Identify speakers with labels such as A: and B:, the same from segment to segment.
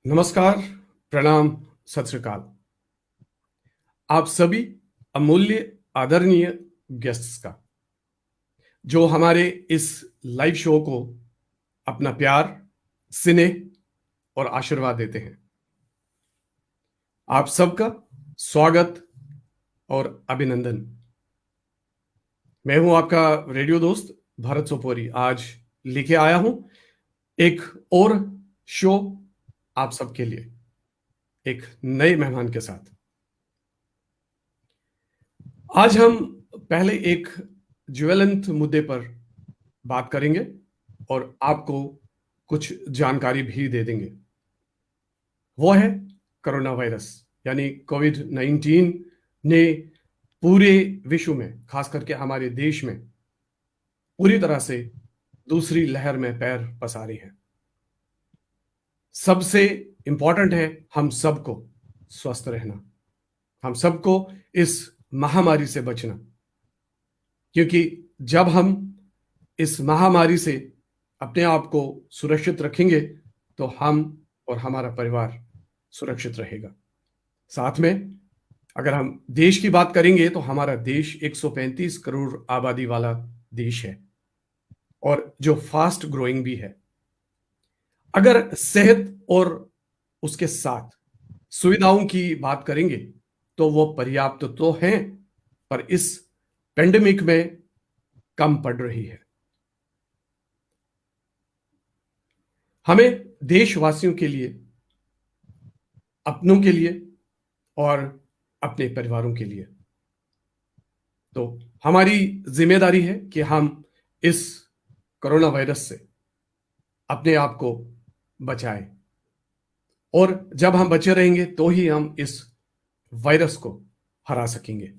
A: नमस्कार, प्रणाम, सत श्री अकाल। आप सभी अमूल्य आदरणीय गेस्ट्स का जो हमारे इस लाइव शो को अपना प्यार, स्नेह और आशीर्वाद देते हैं, आप सबका स्वागत और अभिनंदन। मैं हूं आपका रेडियो दोस्त भरत सोपोरी। आज लेके आया हूं एक और शो आप सबके लिए, एक नए मेहमान के साथ। आज हम पहले एक ज्वलंत मुद्दे पर बात करेंगे और आपको कुछ जानकारी भी दे देंगे। वो है कोरोना वायरस यानी कोविड-19 ने पूरे विश्व में, खास करके हमारे देश में, पूरी तरह से दूसरी लहर में पैर पसारे हैं। सबसे इंपॉर्टेंट है हम सबको स्वस्थ रहना, हम सबको इस महामारी से बचना, क्योंकि जब हम इस महामारी से अपने आप को सुरक्षित रखेंगे तो हम और हमारा परिवार सुरक्षित रहेगा। साथ में अगर हम देश की बात करेंगे तो हमारा देश 135 करोड़ आबादी वाला देश है और जो फास्ट ग्रोइंग भी है। अगर सेहत और उसके साथ सुविधाओं की बात करेंगे तो वो पर्याप्त तो हैं, पर इस पेंडेमिक में कम पड़ रही है। हमें देशवासियों के लिए, अपनों के लिए और अपने परिवारों के लिए तो हमारी जिम्मेदारी है कि हम इस कोरोना वायरस से अपने आप को बचाएं, और जब हम बचे रहेंगे तो ही हम इस वायरस को हरा सकेंगे।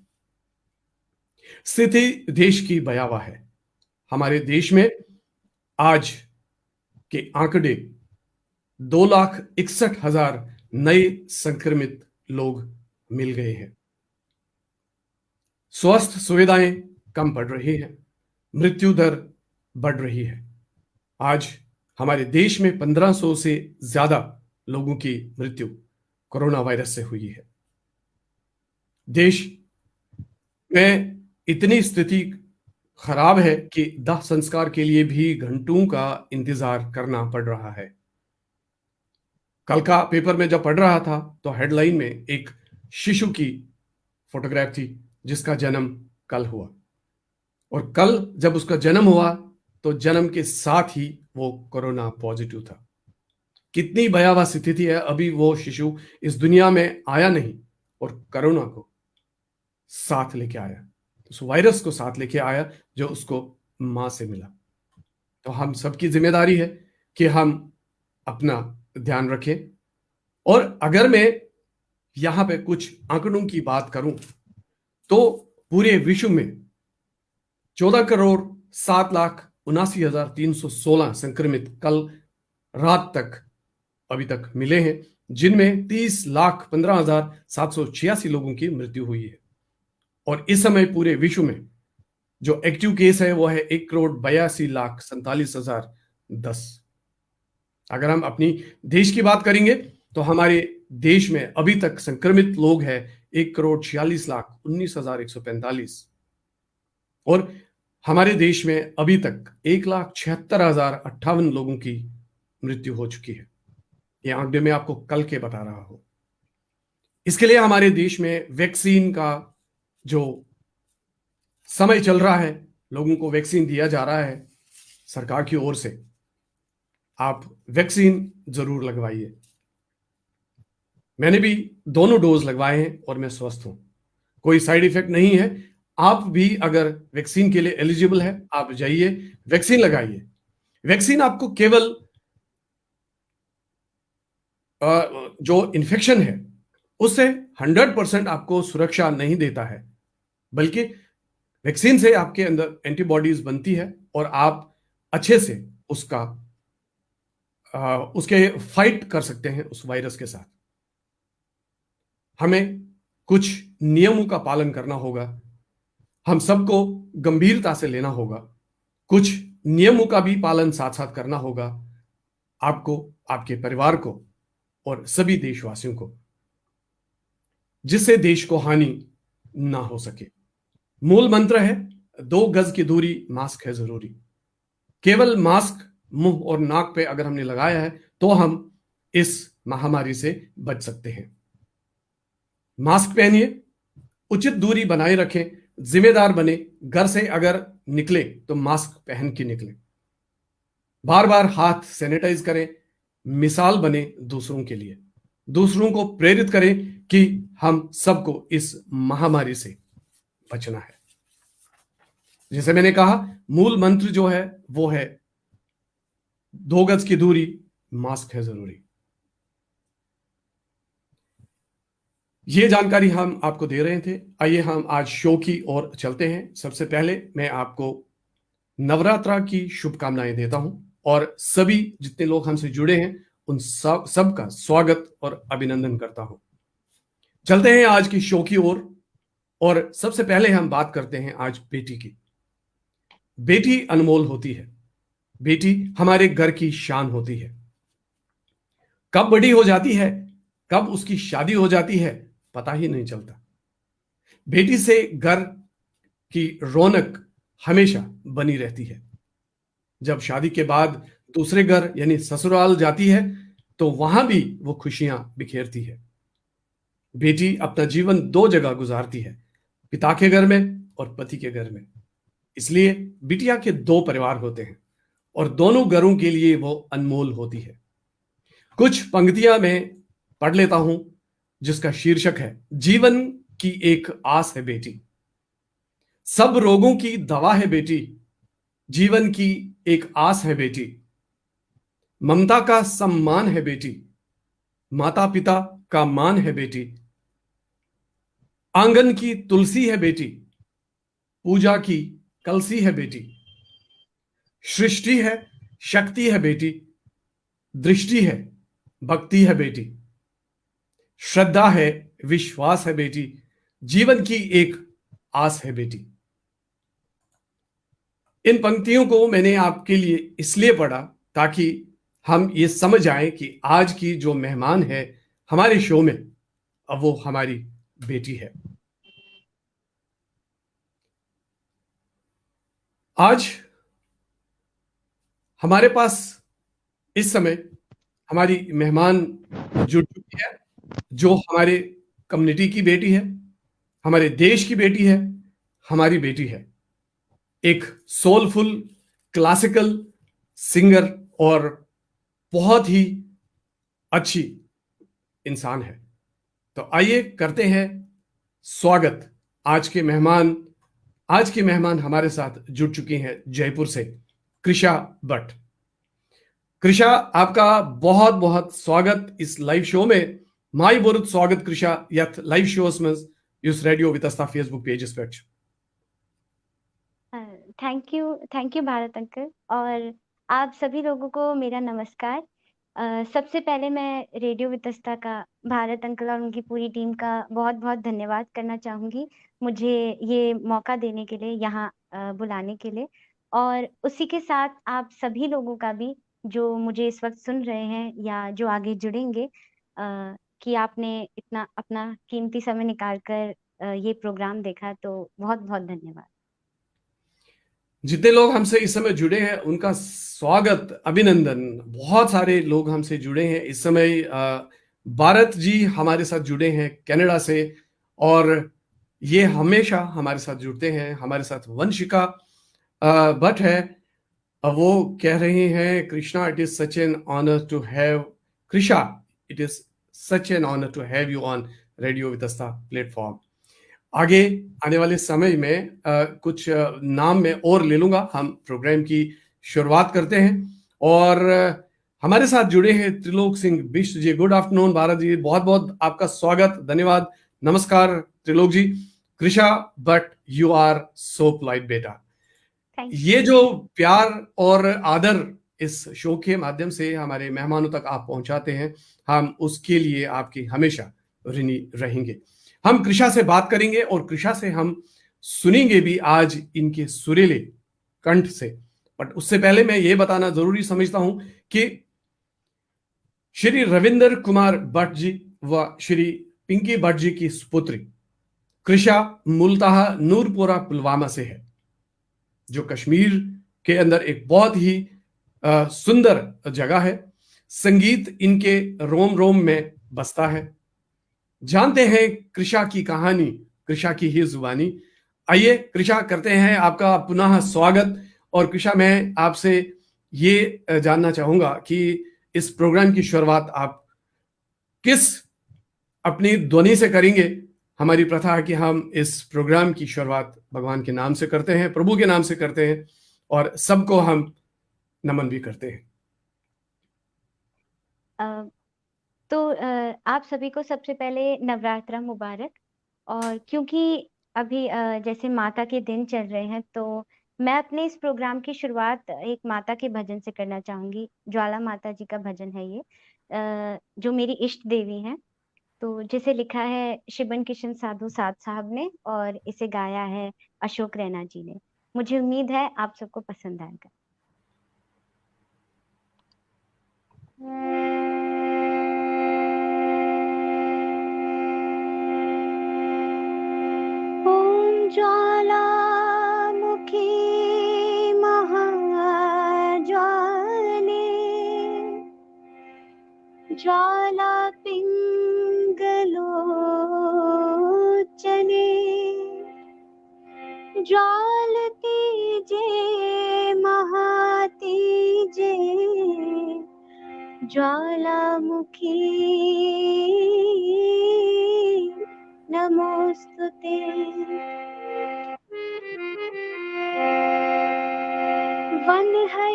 A: स्थिति देश की भयावह है। हमारे देश में आज के आंकड़े 2,61,000 नए संक्रमित लोग मिल गए हैं। स्वास्थ्य सुविधाएं कम पड़ रही हैं, मृत्यु दर बढ़ रही है। आज हमारे देश में 1500 से ज्यादा लोगों की मृत्यु कोरोना वायरस से हुई है। देश में इतनी स्थिति खराब है कि दाह संस्कार के लिए भी घंटों का इंतजार करना पड़ रहा है। कल का पेपर में जब पढ़ रहा था तो हेडलाइन में एक शिशु की फोटोग्राफ थी जिसका जन्म कल हुआ, और कल जब उसका जन्म हुआ तो जन्म के साथ ही वो कोरोना पॉजिटिव था। कितनी भयावह स्थिति है। अभी वो शिशु इस दुनिया में आया नहीं और कोरोना को साथ लेके आया, उस वायरस को साथ लेके आया जो उसको मां से मिला। तो हम सबकी जिम्मेदारी है कि हम अपना ध्यान रखें। और अगर मैं यहां पे कुछ आंकड़ों की बात करूं तो पूरे विश्व में 14,07,79,316 संक्रमित कल रात तक अभी तक मिले हैं, जिनमें 30,15,786 लोगों की मृत्यु हुई है। और इस समय पूरे विश्व में जो एक्टिव केस है वो है 1,82,47,010। अगर हम अपनी देश की बात करेंगे तो हमारे देश में अभी तक संक्रमित लोग हैं 1,46,19,145, और हमारे देश में अभी तक 1,76,058 लोगों की मृत्यु हो चुकी है। ये आंकड़े मैं आपको कल के बता रहा हूं। इसके लिए हमारे देश में वैक्सीन का जो समय चल रहा है, लोगों को वैक्सीन दिया जा रहा है सरकार की ओर से। आप वैक्सीन जरूर लगवाइए। मैंने भी दोनों डोज लगवाए हैं और मैं स्वस्थ हूं, कोई साइड इफेक्ट नहीं है। आप भी अगर वैक्सीन के लिए एलिजिबल है, आप जाइए वैक्सीन लगाइए। वैक्सीन आपको केवल जो इन्फेक्शन है उससे 100% आपको सुरक्षा नहीं देता है, बल्कि वैक्सीन से आपके अंदर एंटीबॉडीज बनती है और आप अच्छे से उसके फाइट कर सकते हैं उस वायरस के साथ। हमें कुछ नियमों का पालन करना होगा, हम सबको गंभीरता से लेना होगा, कुछ नियमों का भी पालन साथ साथ करना होगा। आपको, आपके परिवार को और सभी देशवासियों को, जिससे देश को हानि ना हो सके। मूल मंत्र है 2 गज की दूरी, मास्क है जरूरी। केवल मास्क मुंह और नाक पे अगर हमने लगाया है तो हम इस महामारी से बच सकते हैं। मास्क पहनिए, उचित दूरी बनाए रखें, जिम्मेदार बने। घर से अगर निकले तो मास्क पहन के निकले। बार बार हाथ सैनिटाइज करें, मिसाल बने दूसरों के लिए। दूसरों को प्रेरित करें कि हम सबको इस महामारी से बचना है। जैसे मैंने कहा, मूल मंत्र जो है वो है 2 गज की दूरी, मास्क है जरूरी। ये जानकारी हम आपको दे रहे थे। आइए हम आज शो की ओर चलते हैं। सबसे पहले मैं आपको नवरात्रा की शुभकामनाएं देता हूं और सभी जितने लोग हमसे जुड़े हैं उन सबका स्वागत और अभिनंदन करता हूं। चलते हैं आज की शो की ओर और सबसे पहले हम बात करते हैं आज बेटी की। बेटी अनमोल होती है। बेटी हमारे घर की शान होती है। कब बड़ी हो जाती है, कब उसकी शादी हो जाती है, पता ही नहीं चलता। बेटी से घर की रौनक हमेशा बनी रहती है। जब शादी के बाद दूसरे घर यानी ससुराल जाती है तो वहां भी वो खुशियां बिखेरती है। बेटी अपना जीवन 2 जगह गुजारती है, पिता के घर में और पति के घर में। इसलिए बिटिया के 2 परिवार होते हैं और दोनों घरों के लिए वो अनमोल होती है। कुछ पंक्तियां मैं पढ़ लेता हूं जिसका शीर्षक है जीवन की एक आस है बेटी। सब रोगों की दवा है बेटी, जीवन की एक आस है बेटी। ममता का सम्मान है बेटी, माता पिता का मान है बेटी। आंगन की तुलसी है बेटी, पूजा की कलसी है बेटी। सृष्टि है, शक्ति है बेटी, दृष्टि है, भक्ति है बेटी। श्रद्धा है, विश्वास है बेटी, जीवन की एक आस है बेटी। इन पंक्तियों को मैंने आपके लिए इसलिए पढ़ा ताकि हम ये समझ आए कि आज की जो मेहमान है हमारे शो में, अब वो हमारी बेटी है। आज हमारे पास इस समय हमारी मेहमान जुड़ चुकी है जो हमारे कम्युनिटी की बेटी है, हमारे देश की बेटी है, हमारी बेटी है। एक सोलफुल क्लासिकल सिंगर और बहुत ही अच्छी इंसान है। तो आइए करते हैं स्वागत। आज के मेहमान हमारे साथ जुड़ चुकी हैं जयपुर से, कृषा भट्ट। कृषा, आपका बहुत बहुत स्वागत इस लाइव शो में। माई बहुत स्वागत कृषा यथ लाइव शोस में इस रेडियो वितस्ता फेसबुक पेजेस पे।
B: थैंक यू भारत अंकल और आप सभी लोगों को मेरा नमस्कार। सबसे पहले मैं रेडियो वितस्ता का भारत अंकल और उनकी पूरी टीम का बहुत बहुत धन्यवाद करना चाहूँगी मुझे ये मौका देने के लिए, यहाँ बुलाने के लिए। और उसी के साथ आप सभी लोगों का भी जो मुझे इस वक्त सुन रहे हैं या जो आगे जुड़ेंगे, कि आपने इतना अपना कीमती समय निकाल कर ये प्रोग्राम देखा, तो बहुत बहुत धन्यवाद।
A: जितने लोग हमसे इस समय जुड़े हैं उनका स्वागत, अभिनंदन। बहुत सारे लोग हमसे जुड़े हैं इस समय। भारत जी हमारे साथ जुड़े हैं कनाडा से और ये हमेशा हमारे साथ जुड़ते हैं। हमारे साथ वंशिका भट्ट है, वो कह रही हैं Krishna, it is such an honour to have Krisha, it is such an honour to have you on radio Vitasta platform. आगे आने वाले समय में कुछ नाम मैं और ले लूंगा। हम प्रोग्राम की शुरुआत करते हैं और हमारे साथ जुड़े हैं त्रिलोक सिंह बिष्ट जी। गुड आफ्टरनून भारत जी, बहुत बहुत आपका स्वागत, धन्यवाद, नमस्कार Trilok ji. Krisha but you are so polite बेटा। ये जो प्यार और आदर इस शो के माध्यम से हमारे मेहमानों तक आप पहुंचाते हैं, हम उसके लिए आपकी हमेशा ऋणी रहेंगे। हम कृषा से बात करेंगे और कृषा से हम सुनेंगे भी आज इनके सुरीले कंठ से। बट उससे पहले मैं ये बताना जरूरी समझता हूं कि श्री रविंदर कुमार भट्ट जी व श्री पिंकी भट्ट जी की सुपुत्री कृषा मूलतः नूरपुरा पुलवामा से है, जो कश्मीर के अंदर एक बहुत ही सुंदर जगह है। संगीत इनके रोम रोम में बसता है। जानते हैं कृषा की कहानी, कृषा की ही जुबानी। आइए कृषा, करते हैं आपका पुनः स्वागत। और कृषा, मैं आपसे ये जानना चाहूंगा कि इस प्रोग्राम की शुरुआत आप किस अपनी ध्वनि से करेंगे। हमारी प्रथा है कि हम इस प्रोग्राम की शुरुआत भगवान के नाम से करते हैं, प्रभु के नाम से करते हैं, और सबको हम नमन भी करते हैं।
B: आप सभी को सबसे पहले नवरात्रा मुबारक। और क्योंकि अभी जैसे माता के दिन चल रहे हैं, तो मैं अपने इस प्रोग्राम की शुरुआत एक माता के भजन से करना चाहूंगी। ज्वाला माता जी का भजन है ये, जो मेरी इष्ट देवी हैं। तो जिसे लिखा है शिबन किशन साधु साध साहब ने, और इसे गाया है अशोक रैना जी ने। मुझे उम्मीद है आप सबको पसंद आएगा। ओम ज्वालामुखी महाज्वाले, ज्वाला पिंगलोचने, ज्वालती जे महातीजे, ज्वालामुखी नमोस्तुते। वन है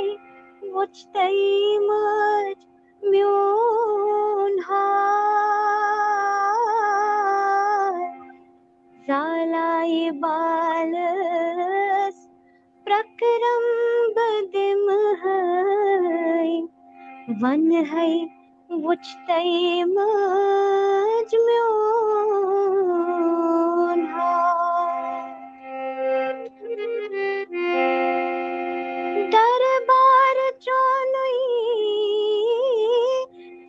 B: मुझतई मज म्यून हार, जालाई बालस प्रकरम बदिम है। वन है मुझतई मज म्यून हार, दरबार चोनुई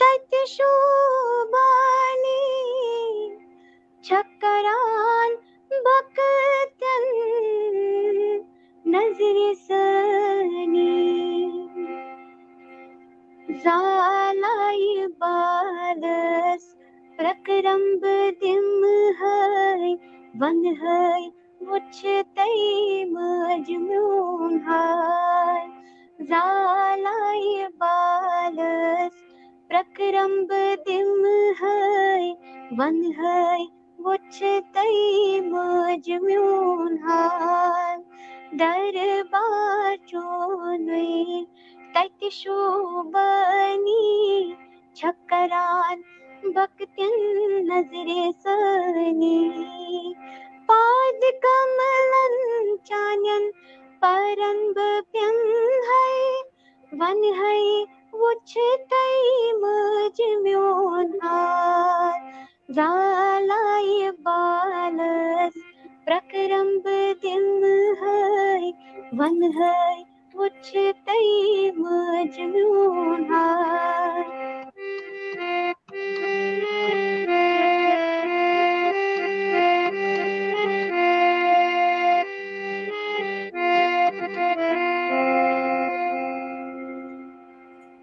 B: तत्शोभानी, छक्करान बकतन नजर सनी, जालाई बालस प्रकरम्ब दिम है। वन है मुझतई मजमून हार, जालाई बालस प्रकरम्ब दिम है। वन है मुझतई मजमून हार, दरबार चोनुई तत्शोभनी, छक्करान बकतिन नजरे सनी, पाद कमलन चान्यन परंबप्यं है। वन है उच्छतई मजम्योन हार, जालाई बालस प्रकरम्ब दिम है। वन है उच्छतई मजम्योन हार,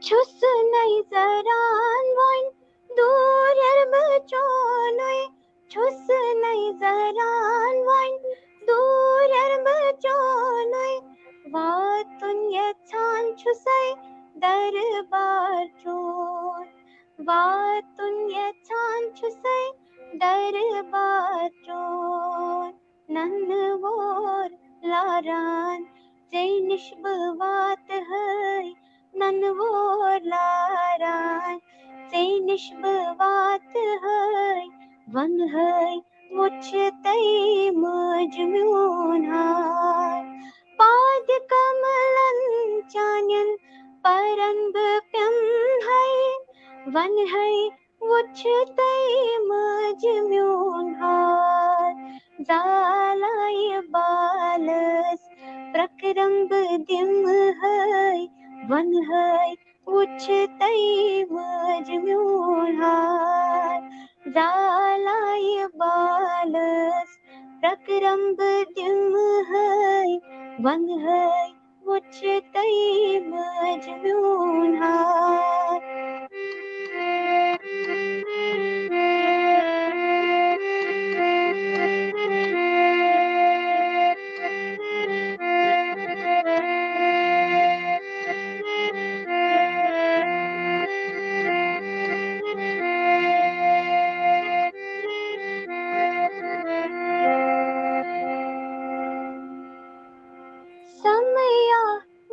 B: छुस नहीं जरान वन दूर बचोनुई, छुस नहीं जरान वन दूर बचोनुई, वातुन यछान छुसई दरबार चोन, वातुन यछान छुसई दरबार चोन, नन्नवोर लारान जय निष्बवात है। नन्नवोर लारान से निष्बवात है। वन है मुझतई मजम्योन हार, पाद कमलन चान्यन परंबप्यं है। वन है मुझतई मजम्योन हार, जालाई बालस प्रकरम्ब दिम है। वन है उच्चतै मज म्यून हार जालाय बालस प्रक्रम्ब दिम है वन है उच्चतै मज म्यून हार समया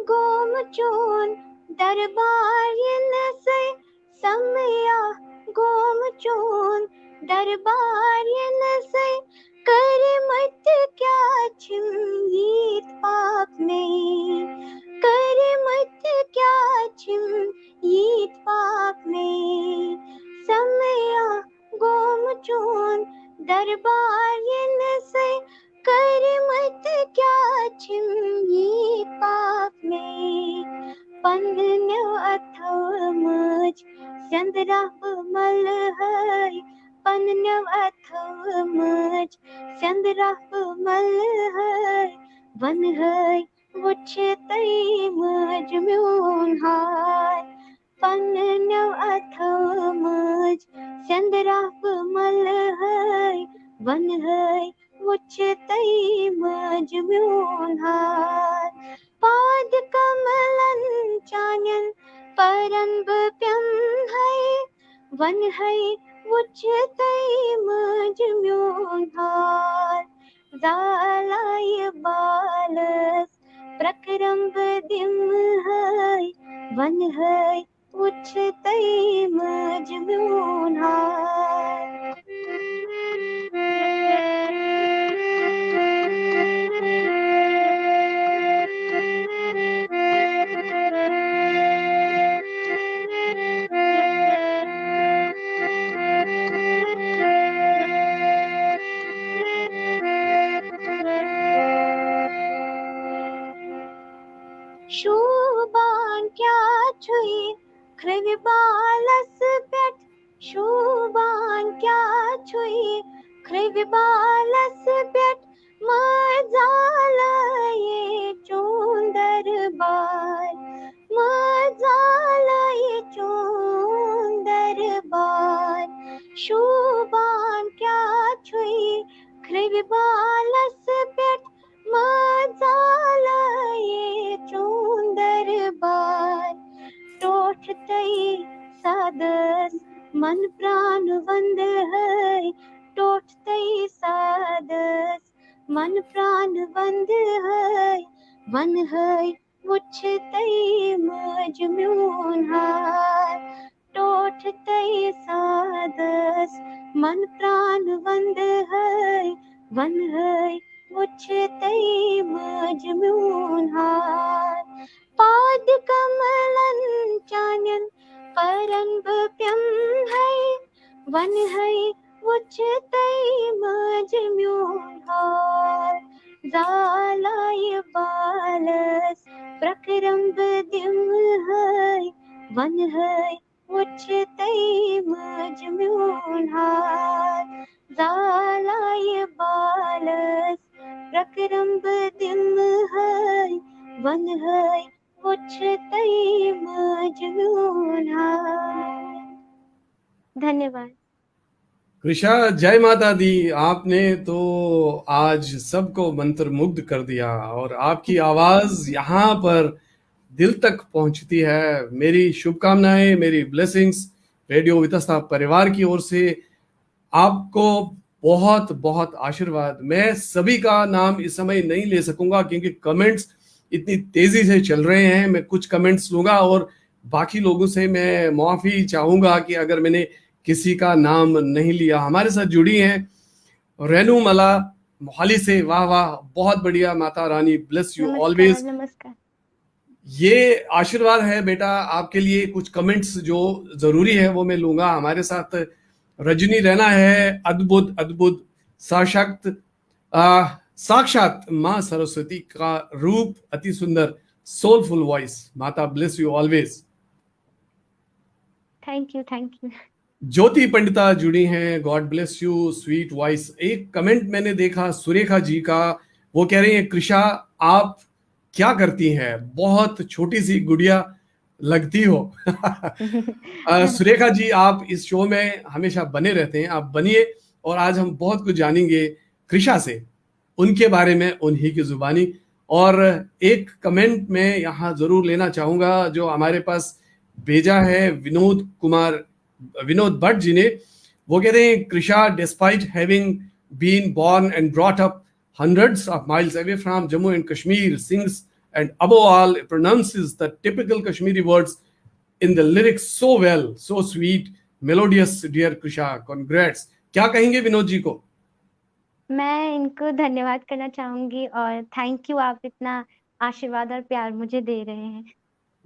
B: गोम चोन दरबार से समया गोम चोन दरबार से कर मत क्या छिमीत पाप में कर मत क्या छिमीत पाप में समया गोम चोन दरबार से कर मत क्या छिमी पाप में पन्न्य अथव मज चंद्रा मल है पन्न्य अथव मज चंद्रा मल है वन है उच्चतै मज म्यून हार पन्न्य अथव मज चंद्रा मल है वन है उच्चतै मज म्यून हार पाद कमलन चान्यन परन्बप्यं है वन है उच्चतै मज म्यून हार जालाय बालस प्रक्रम्ब दिम है वन है उच्चतै मज म्यून हार शोभान क्या छुई कृविबालस पेट शोभान क्या छुई कृविबालस पेट मजालये चोंदर बार मजालये चोंदर बार शोभान क्या छुई कृविबालस पेट मजालये चोंदर बार टोठतै सादस मन प्राण वंद है टोठतै सादस मन प्राण वंद है वन है उच्चतै मज म्यून हार टोठतै सादस मन प्राण वंद है वन है उच्चतै मज म्यून हार पाद कमलन चान्यन परन्बप्यं है वन है उच्चतै मज म्यून हार जालाय बालस प्रक्रम्ब दिम है वन है उच्चतै मज म्यून हार जालाय बालस प्रक्रम्ब दिम है वन है उच्चतै मज म्यून हार धन्यवाद।
A: कृषा, जय माता दी। आपने तो आज सबको मंत्रमुग्ध कर दिया और आपकी आवाज यहाँ पर दिल तक पहुंचती है। मेरी शुभकामनाएं, मेरी ब्लेसिंग्स रेडियो वितस्ता परिवार की ओर से आपको बहुत बहुत आशीर्वाद। मैं सभी का नाम इस समय नहीं ले सकूंगा क्योंकि कमेंट्स इतनी तेजी से चल रहे हैं। मैं कुछ कमेंट्स लूंगा और बाकी लोगों से मैं माफी चाहूंगा कि अगर मैंने किसी का नाम नहीं लिया। हमारे साथ जुड़ी हैं रेनू मला मोहाली से। वाह वाह, बहुत बढ़िया। Mata Rani bless you always.
B: नमस्कार।
A: ये आशीर्वाद है बेटा आपके लिए। कुछ कमेंट्स जो जरूरी है वो मैं लूंगा। हमारे साथ रजनी रैना है। अद्भुत अद्भुत सशक्त साक्षात माँ सरस्वती का रूप, अति सुंदर सोलफुल वॉइस। माता bless you always.
B: Thank you, thank you.
A: Jyoti Pandita जुड़ी हैं, God bless you, sweet voice. एक कमेंट मैंने देखा सुरेखा जी का, वो कह रही है कृषा आप क्या करती हैं, बहुत छोटी सी गुड़िया लगती हो। सुरेखा जी आप इस शो में हमेशा बने रहते हैं, आप बनिए और आज हम बहुत कुछ जानेंगे कृषा से, उनके बारे में उन्हीं की जुबानी। और एक कमेंट मैं यहाँ जरूर लेना चाहूंगा जो हमारे पास भेजा है विनोद भट्ट जी ने। वो कह रहे हैं Krisha despite having been born and brought up hundreds of miles away from Jammu and Kashmir, sings and above all pronounces the typical Kashmiri words in the lyrics so well, so sweet, melodious. Dear Krisha, congrats. क्या कहेंगे विनोद जी को?
B: मैं इनको धन्यवाद करना चाहूंगी और thank you, आप इतना आशीर्वाद और प्यार मुझे दे रहे हैं।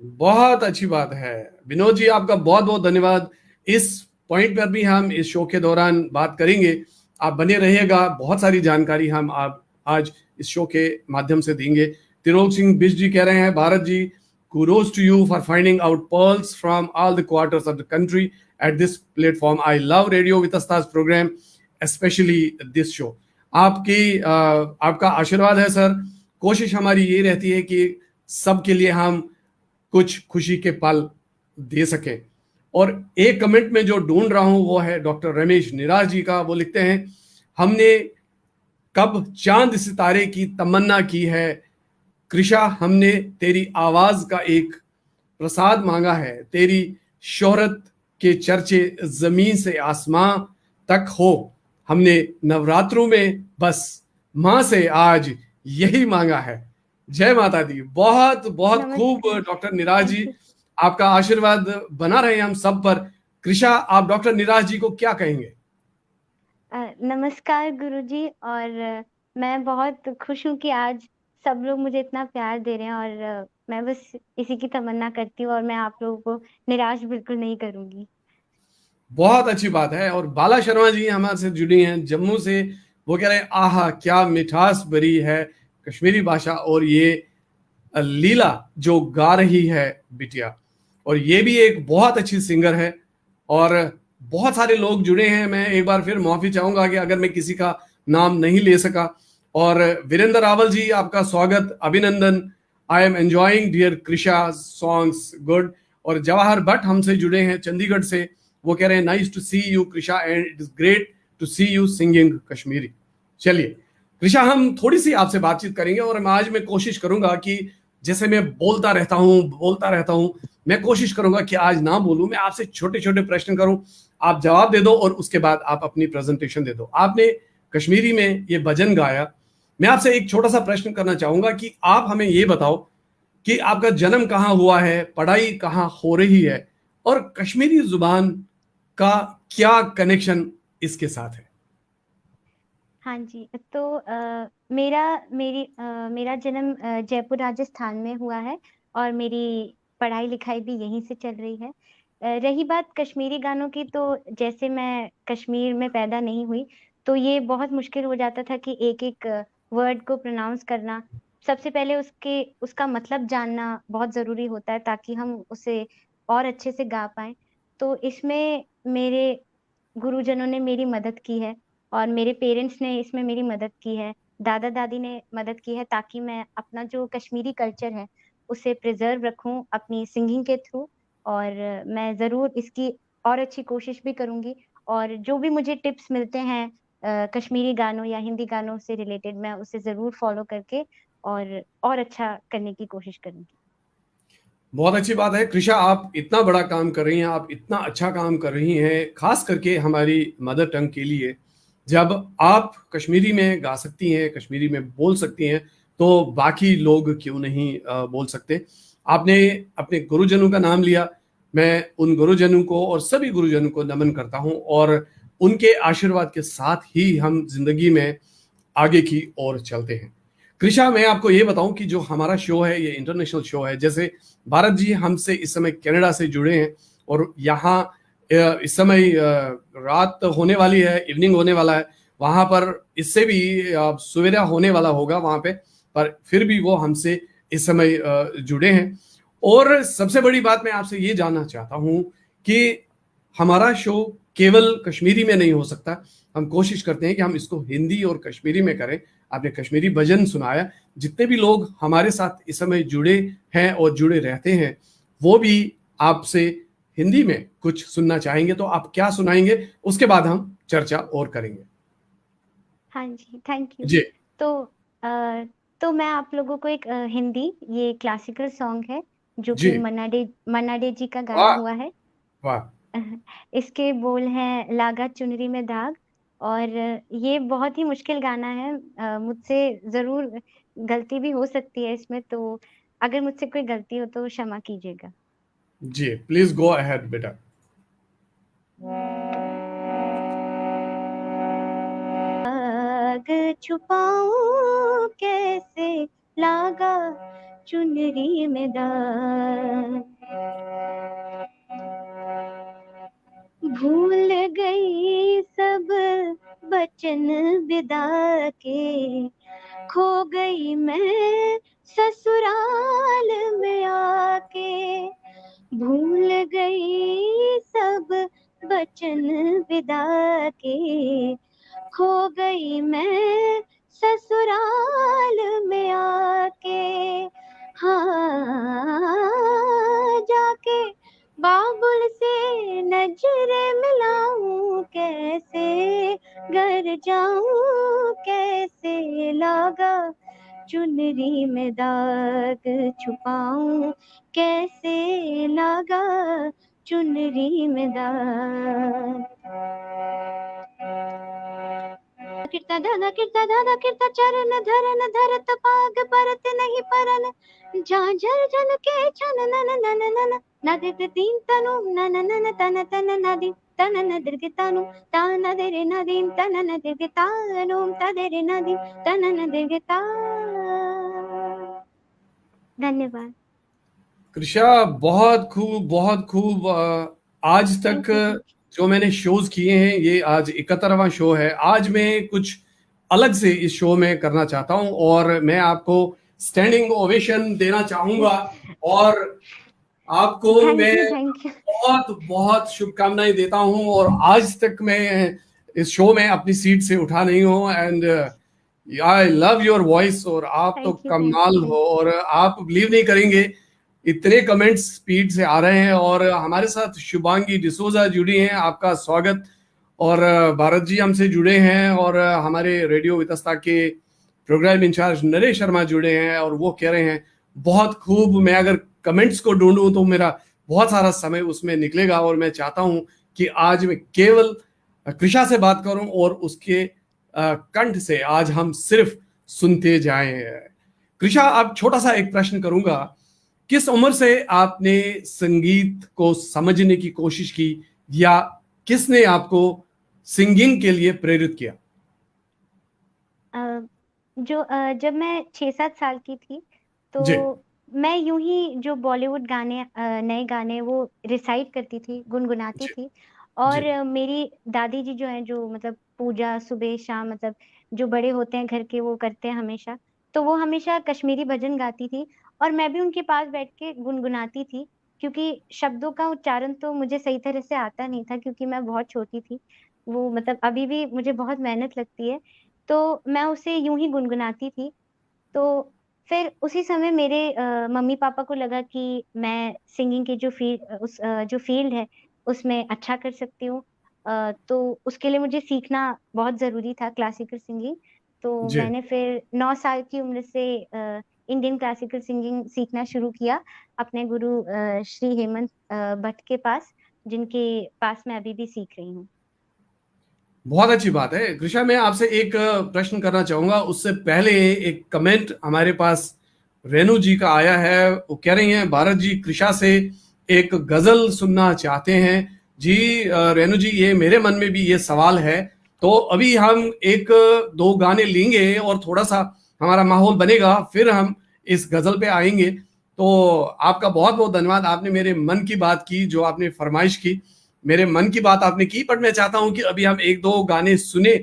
A: बहुत अच्छी बात है विनोद जी, आपका बहुत बहुत धन्यवाद। इस पॉइंट पर भी हम इस शो के दौरान बात करेंगे, आप बने रहिएगा, बहुत सारी जानकारी हम आप आज इस शो के माध्यम से देंगे। तिरोल सिंह बिज जी कह रहे हैं भारत जी, kudos to you for finding out pearls from all the quarters of the country at this platform. I love Radio Vitastas program, especially this show. आपका आशीर्वाद है सर। कोशिश हमारी ये रहती है कि सबके लिए हम कुछ खुशी के पल दे सके। और एक कमेंट में जो ढूंढ रहा हूं वो है डॉक्टर रमेश निराज जी का। वो लिखते हैं हमने कब चांद सितारे की तमन्ना की है कृषा, हमने तेरी आवाज का एक प्रसाद मांगा है, तेरी शोहरत के चर्चे जमीन से आसमां तक हो, हमने नवरात्रों में बस मां से आज यही मांगा है। जय माता दी। बहुत बहुत खूब डॉक्टर निराज जी, आपका आशीर्वाद बना रहे हम सब पर। कृषा आप डॉक्टर निराज जी को क्या कहेंगे?
B: नमस्कार गुरुजी, और मैं बहुत खुश हूँ कि आज सब लोग मुझे इतना प्यार दे रहे हैं और मैं बस इसी की तमन्ना करती हूँ और मैं आप लोगों को निराश बिल्कुल नहीं करूंगी।
A: बहुत अच्छी बात है। और बाला शर्मा जी हमारे से जुड़ी हैं जम्मू से। वो कह रहे हैं आहा क्या मिठास भरी है कश्मीरी भाषा, और ये लीला जो गा रही है बिटिया, और ये भी एक बहुत अच्छी सिंगर है। और बहुत सारे लोग जुड़े हैं, मैं एक बार फिर माफी चाहूंगा कि अगर मैं किसी का नाम नहीं ले सका। और वीरेंद्र रावल जी आपका स्वागत, अभिनंदन। I am enjoying dear Krisha songs, good. और जवाहर भट्ट हमसे जुड़े हैं चंडीगढ़ से। वो कह रहे हैं nice to see you Krisha and it is great to see you singing Kashmiri. चलिए कृषा, हम थोड़ी सी आपसे बातचीत करेंगे और आज मैं कोशिश करूंगा कि जैसे मैं बोलता रहता हूं, मैं कोशिश करूंगा कि आज ना बोलूं, मैं आपसे छोटे छोटे प्रश्न करूं, आप जवाब दे दो और उसके बाद आप अपनी प्रेजेंटेशन दे दो। आपने कश्मीरी में ये भजन गाया, मैं आपसे एक छोटा सा प्रश्न करना चाहूंगा कि आप हमें ये बताओ कि आपका जन्म कहाँ हुआ है, पढ़ाई कहाँ हो रही है, और कश्मीरी जुबान का क्या कनेक्शन इसके साथ है?
B: हाँ जी, तो मेरा जन्म जयपुर राजस्थान में हुआ है और मेरी पढ़ाई लिखाई भी यहीं से चल रही है। रही बात कश्मीरी गानों की, तो जैसे मैं कश्मीर में पैदा नहीं हुई, तो ये बहुत मुश्किल हो जाता था कि एक एक वर्ड को प्रोनाउंस करना। सबसे पहले उसका मतलब जानना बहुत ज़रूरी होता है ताकि हम उसे और अच्छे से गा पाएँ। तो इसमें मेरे गुरुजनों ने मेरी मदद की है और मेरे पेरेंट्स ने इसमें मेरी मदद की है, दादा-दादी ने मदद की है, ताकि मैं अपना जो कश्मीरी कल्चर है, उसे प्रिज़र्व रखूँ अपनी सिंगिंग के थ्रू। और मैं ज़रूर इसकी और अच्छी कोशिश भी करूँगी और जो भी मुझे टिप्स मिलते हैं कश्मीरी गानों या हिंदी गानों से रिलेटेड, मैं उसे ज़रूर फ़ॉलो करके और अच्छा करने की कोशिश करूँगी।
A: बहुत अच्छी बात है कृषा, आप इतना बड़ा काम कर रही हैं, आप इतना अच्छा काम कर रही हैं, खास करके हमारी मदर टंग के लिए। जब आप कश्मीरी में गा सकती हैं, कश्मीरी में बोल सकती हैं, तो बाकी लोग क्यों नहीं बोल सकते। आपने अपने गुरुजनों का नाम लिया, मैं उन गुरुजनों को और सभी गुरुजनों को नमन करता हूं, और उनके आशीर्वाद के साथ ही हम जिंदगी में आगे की ओर चलते हैं। कृषा, मैं आपको ये बताऊं कि जो हमारा शो है ये इंटरनेशनल शो है। जैसे भारत जी हमसे इस समय कनाडा से जुड़े हैं और यहाँ इस समय रात होने वाली है, इवनिंग होने वाला है। वहां पर इससे भी सवेरा होने वाला होगा वहां पे, पर फिर भी वो हमसे इस समय जुड़े हैं। और सबसे बड़ी बात मैं आपसे ये जानना चाहता हूं कि हमारा शो केवल कश्मीरी में नहीं हो सकता, हम कोशिश करते हैं कि हम इसको हिंदी और कश्मीरी में करें। आपने कश्मीरी भजन सुनाया, जितने भी लोग हमारे साथ इस समय जुड़े हैं और जुड़े रहते हैं, वो भी आपसे हिंदी में कुछ सुनना चाहेंगे, तो आप क्या सुनाएंगे? उसके बाद हम चर्चा और करेंगे।
B: हाँ जी, थैंक यू।
A: जी।
B: तो अ, तो मैं आप लोगों को एक हिंदी ये क्लासिकल सॉन्ग है जो
A: जी।
B: कि मन्ना डे जी का गाया
A: वाह!
B: हुआ है।
A: वाह!
B: इसके बोल हैं लागा चुनरी में दाग, और ये बहुत ही मुश्किल गाना है। मुझसे ज़रूर गलती भी हो सकती है इसमें, तो अगर मुझसे कोई गलती हो तो क्षमा कीजिएगा।
A: जी, प्लीज़ गो अहेड बेटा।
B: दाग छुपाऊँ कैसे, लागा चुनरी में दाग, भूल गई सब बचन विदा के, खो गई मैं ससुराल में आके, भूल गई सब बचन विदा के, खो गई मैं ससुराल में आके। हाँ, जाके बाबुल से नजरे मिलाऊं कैसे, घर जाऊं कैसे, लागा चुनरी में दाग छुपाऊं कैसे, लागा चुनरी में दाग। दादा किरता चरण धरन धरत पाग परत नहीं परन, झांझर झन के छन नन नन नन, नदित तीन तनु नन नन तन तन नदी तनन दीर्घतानु तान देरे नदीम तनन दीर्घतानु तदेरे नदी तनन दीर्घता। धन्यवाद।
A: कृषा, बहुत खूब, बहुत खूब। आज तक
B: थैंक यू।
A: जो मैंने शोज किए हैं, ये आज 71वां शो है। आज मैं कुछ अलग से इस शो में करना चाहता हूं और मैं आपको स्टैंडिंग ओवेशन देना चाहूंगा और आपको मैं
B: थैंक यू।
A: बहुत बहुत शुभकामनाएं देता हूं। और आज तक मैं इस शो में अपनी सीट से उठा नहीं हूं and I love your voice. और आप तो कमाल हो और आप बिलीव नहीं करेंगे, इतने कमेंट्स स्पीड से आ रहे हैं। और हमारे साथ शुभांगी डिसोजा जुड़ी हैं, आपका स्वागत। और भारत जी हमसे जुड़े हैं और हमारे रेडियो वितस्ता के प्रोग्राम इंचार्ज नरेश शर्मा जुड़े हैं और वो कह रहे हैं बहुत खूब। मैं अगर कमेंट्स को ढूंढूं तो मेरा बहुत सारा समय उसमें निकलेगा और मैं चाहता हूं कि आज मैं केवल कृषा से बात करूं और उसके कंठ से आज हम सिर्फ सुनते जाएं। कृषा, आप छोटा सा एक प्रश्न करूंगा, किस उम्र से आपने संगीत को समझने की कोशिश की या किसने आपको सिंगिंग के लिए प्रेरित किया?
B: जब मैं 6-7 साल की थी,
A: जी।
B: तो मैं यूं ही जो बॉलीवुड गाने, नए गाने वो रिसाइट करती थी, गुनगुनाती
A: जी।
B: थी।
A: जी।
B: और मेरी दादी जी जो हैं, जो मतलब पूजा सुबह शाम, मतलब जो बड़े होते हैं घर के वो करते हैं हमेशा, तो वो हमेशा कश्मीरी भजन गाती थी और मैं भी उनके पास बैठ के गुनगुनाती थी, क्योंकि शब्दों का उच्चारण तो मुझे सही तरह से आता नहीं था, क्योंकि मैं बहुत छोटी थी। वो मतलब अभी भी मुझे बहुत मेहनत लगती है, तो मैं उसे यूं ही गुनगुनाती थी। तो फिर उसी समय मेरे मम्मी-पापा को लगा कि मैं सिंगिंग की जो फ़ील्ड है, उसमें अच्छा कर सकती हूँ। तो उसके लिए मुझे सीखना बहुत ज़रूरी था क्लासिकल सिंगिंग। तो
A: जी।
B: मैंने फिर 9 साल की उम्र से इंडियन क्लासिकल सिंगिंग सीखना शुरू किया, अपने गुरु श्री हेमंत भट्ट के पास, जिनके पास मैं अभी भी सीख रही हूँ।
A: बहुत अच्छी बात है। कृषा, मैं आपसे एक प्रश्न करना चाहूंगा, उससे पहले एक कमेंट हमारे पास रेणु जी का आया है। वो कह रही हैं भारत जी कृषा से एक गजल सुनना चाहते हैं। जी रेणु जी, ये मेरे मन में भी ये सवाल है। तो अभी हम एक दो गाने लेंगे और थोड़ा सा हमारा माहौल बनेगा, फिर हम इस गजल पे आएंगे। तो आपका बहुत बहुत धन्यवाद, आपने मेरे मन की बात की, जो आपने फरमाइश की मेरे मन की बात आपने की। बट मैं चाहता हूं कि अभी हम एक दो गाने सुने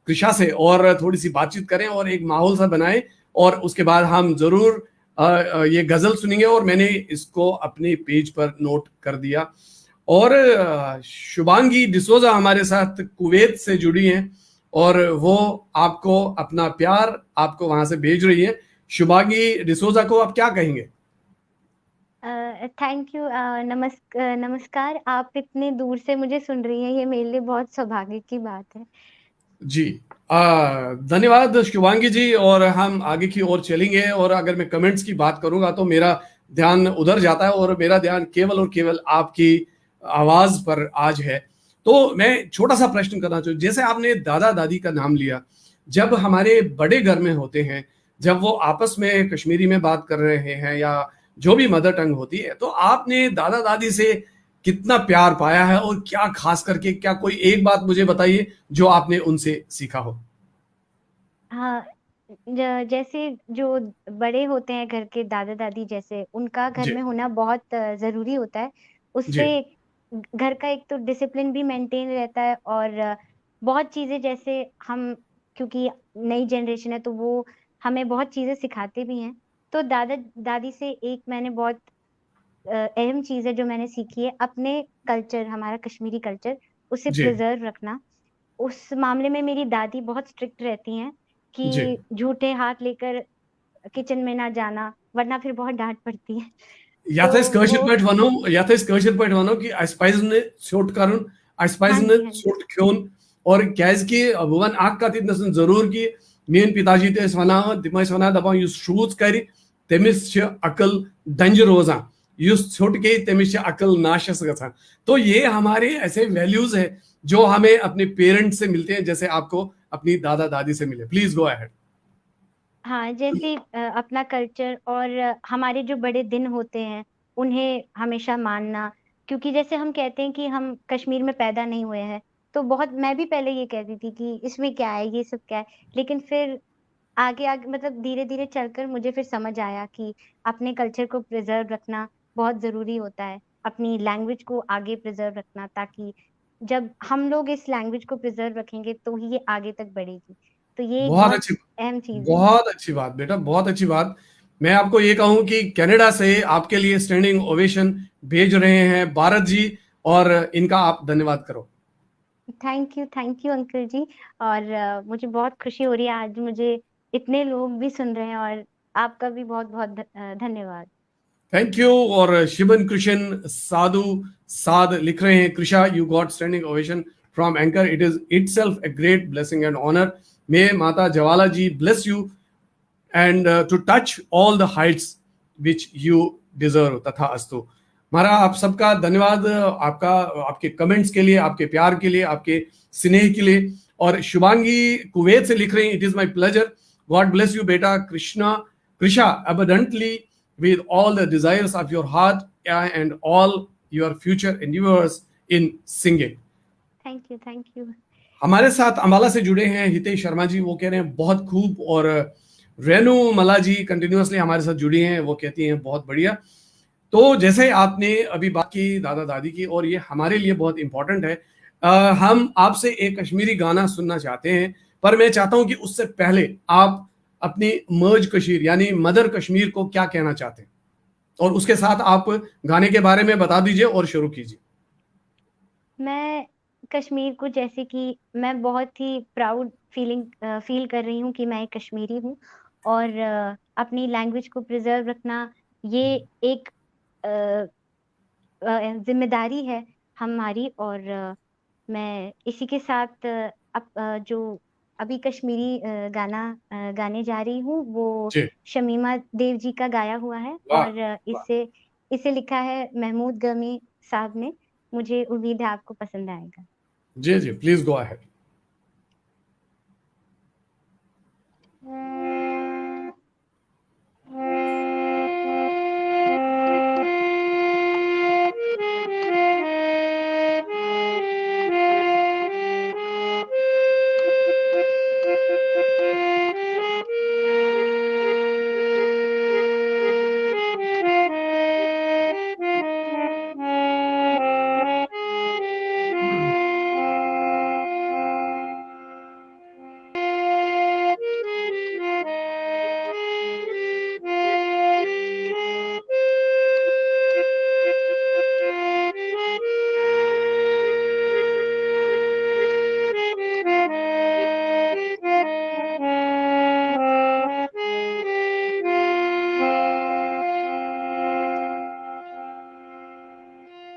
A: कृषा से और थोड़ी सी बातचीत करें और एक माहौल सा बनाएं और उसके बाद हम जरूर ये गजल सुनेंगे। और मैंने इसको अपने पेज पर नोट कर दिया। और शुभांगी डिसोजा हमारे साथ कुवैत से जुड़ी हैं और वो आपको अपना प्यार आपको वहां से भेज रही है। शुभांगी डिसोजा को आप क्या कहेंगे?
B: Thank you. नमस्कार। आप इतने दूर से मुझे सुन रही हैं, ये मेरे लिए बहुत सौभाग्य की बात है।
A: जी, धन्यवाद शुभांगी जी। और हम आगे की ओर चलेंगे, और अगर मैं कमेंट्स की बात करूंगा तो मेरा ध्यान उधर जाता है और मेरा ध्यान केवल और केवल आपकी आवाज पर आज है। तो मैं छोटा सा प्रश्न करना चाहूँ, जैसे आपने दादा दादी का नाम लिया, जब हमारे बड़े घर में होते हैं, जब वो आपस में कश्मीरी में बात कर रहे हैं या जो भी मदर टंग होती है, तो आपने दादा दादी से कितना प्यार पाया है, और क्या खास करके क्या कोई एक बात मुझे बताइए जो आपने उनसे सीखा हो?
B: हाँ, जैसे जो बड़े होते हैं घर के, दादा दादी जैसे, उनका घर
A: जी,
B: में होना बहुत जरूरी होता है।
A: जी,
B: उससे घर का एक तो डिसिप्लिन भी मेंटेन रहता है, और बहुत चीजें जैसे हम, क्योंकि नई जनरेशन है तो वो हमें बहुत चीजें सिखाते भी हैं। तो दादा दादी से एक मैंने बहुत अहम चीज है जो मैंने सीखी है, अपने कल्चर, हमारा कश्मीरी कल्चर, उसे
A: जी,
B: प्रिजर्व रखना। उस मामले में मेरी दादी बहुत स्ट्रिक्ट रहती हैं
A: जी।
B: कि झूठे हाथ लेकर किचन में ना जाना, वरना फिर बहुत डांट पड़ती है। तो
A: Yatay kashir
B: वो,
A: pait vano, yatay kashir pait vano ki aspaisen ne short karun,
B: हाँ
A: aspaisen ne
B: जी, हाँ जी,
A: short kyon, और कैज की भवन आग का तीन नसन जरूर की मेन पिताजी ते वना दिमाग वना दपा युस शूज करी तमिस छ अकल डंज रोजा, युस छोट के तमिस छ अकल नाशस गथा। तो ये हमारे ऐसे वैल्यूज है जो हमें अपने पेरेंट्स से मिलते हैं, जैसे आपको अपनी दादा दादी से मिले। Please go ahead.
B: हाँ, जैसे अपना कल्चर और हमारे जो बड़े दिन होते हैं, उन्हें हमेशा मानना। क्योंकि जैसे हम कहते हैं कि हम कश्मीर में पैदा नहीं हुए हैं, तो बहुत, मैं भी पहले ये कहती थी कि इसमें क्या है, ये सब क्या है। लेकिन फिर आगे आगे, मतलब धीरे धीरे चलकर मुझे फिर समझ आया कि अपने कल्चर को प्रिजर्व रखना बहुत जरूरी होता है, अपनी लैंग्वेज को आगे प्रिजर्व रखना, ताकि जब हम लोग इस लैंग्वेज को प्रिजर्व रखेंगे तो ही ये आगे तक बढ़ेगी। तो ये एक
A: बहुत
B: बहुत
A: अच्छी,
B: अहम चीज है।
A: बहुत अच्छी बात बेटा, बहुत अच्छी बात। मैं आपको ये कहूं कि कनाडा से आपके लिए स्टैंडिंग ओवेशन भेज रहे हैं भारत जी, और इनका आप धन्यवाद करो।
B: थैंक यू अंकल जी। और मुझे बहुत खुशी हो रही है, आज मुझे इतने लोग भी सुन रहे हैं, और आपका भी बहुत बहुत धन्यवाद।
A: Thank you. और शिवन कृष्ण साधु साध लिख रहे हैं, Krisha you got standing ovation from anchor, it is itself a great blessing and honour. May माता Jwala ji bless you and to touch all the heights which you deserve। तथा अस्तु। हमारा आप सबका धन्यवाद, आपका, आपके कमेंट्स के लिए, आपके प्यार के लिए, आपके स्नेह के लिए। और शुभांगी कुवैत से लिख रही हैं, it is my pleasure, God bless you बेटा Krishna, Krisha abundantly with all the desires of your heart and all your future endeavors in singing।
B: Thank you.
A: हमारे साथ अंबाला से जुड़े हैं हितेश शर्मा जी, वो कह रहे हैं बहुत खूब। और रेनू मला जी कंटिन्यूअसली हमारे साथ जुड़ी हैं, वो कहती हैं बहुत बढ़िया। तो जैसे आपने अभी बात की दादा दादी की, और ये हमारे लिए बहुत इंपॉर्टेंट है, हम आपसे एक कश्मीरी गाना सुनना चाहते हैं, पर मैं चाहता हूं कि उससे पहले आप अपनी मर्ज कश्मीर यानी मदर कश्मीर को क्या कहना चाहते हैं, और उसके साथ आप गाने के बारे में बता दीजिए और शुरू कीजिए।
B: मैं कश्मीर को, जैसे कि मैं बहुत ही प्राउड फील कर रही हूँ कि मैं एक कश्मीरी हूँ, और अपनी लैंग्वेज को प्रिजर्व रखना, ये एक जिम्मेदारी है हमारी। और मैं इसी के साथ जो अभी कश्मीरी गाना गाने जा रही हूँ, वो
A: जी।
B: शमीमा देव जी का गाया हुआ है,
A: वाह,
B: और
A: वाह।
B: इसे इसे लिखा है महमूद गमी साहब ने। मुझे उम्मीद है आपको पसंद आएगा।
A: जी जी, प्लीज गो अहेड।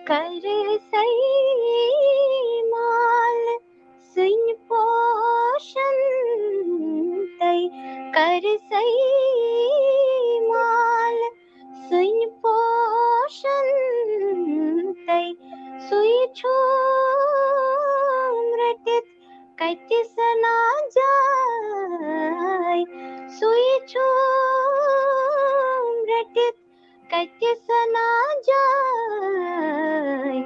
B: कर सई माल सुन पोषण तै कर सई माल सुन पोषण तै सुई छो मृटित कति सना जाय सुई छो मृटित कति सना जाय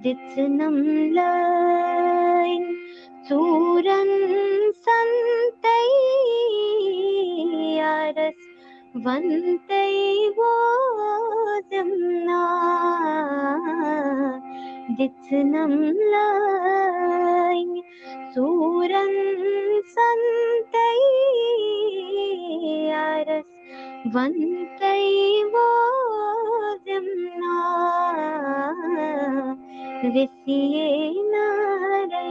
B: दित्सनम लाइन सूरन संतै आरस वंतै वो जमना दित्सनम लाइन सूरन संतै आरस वंतै वो जमना विसिये नारै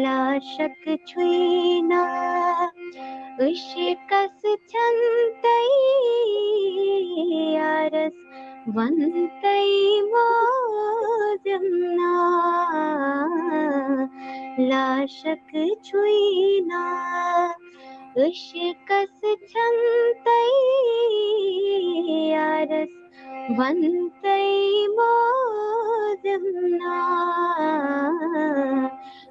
B: लाशक छुईना उशिकस छंतै आरस वंतै वो जमना लाशक छुईना उशिकस छंतै आरस वंतै वो जमना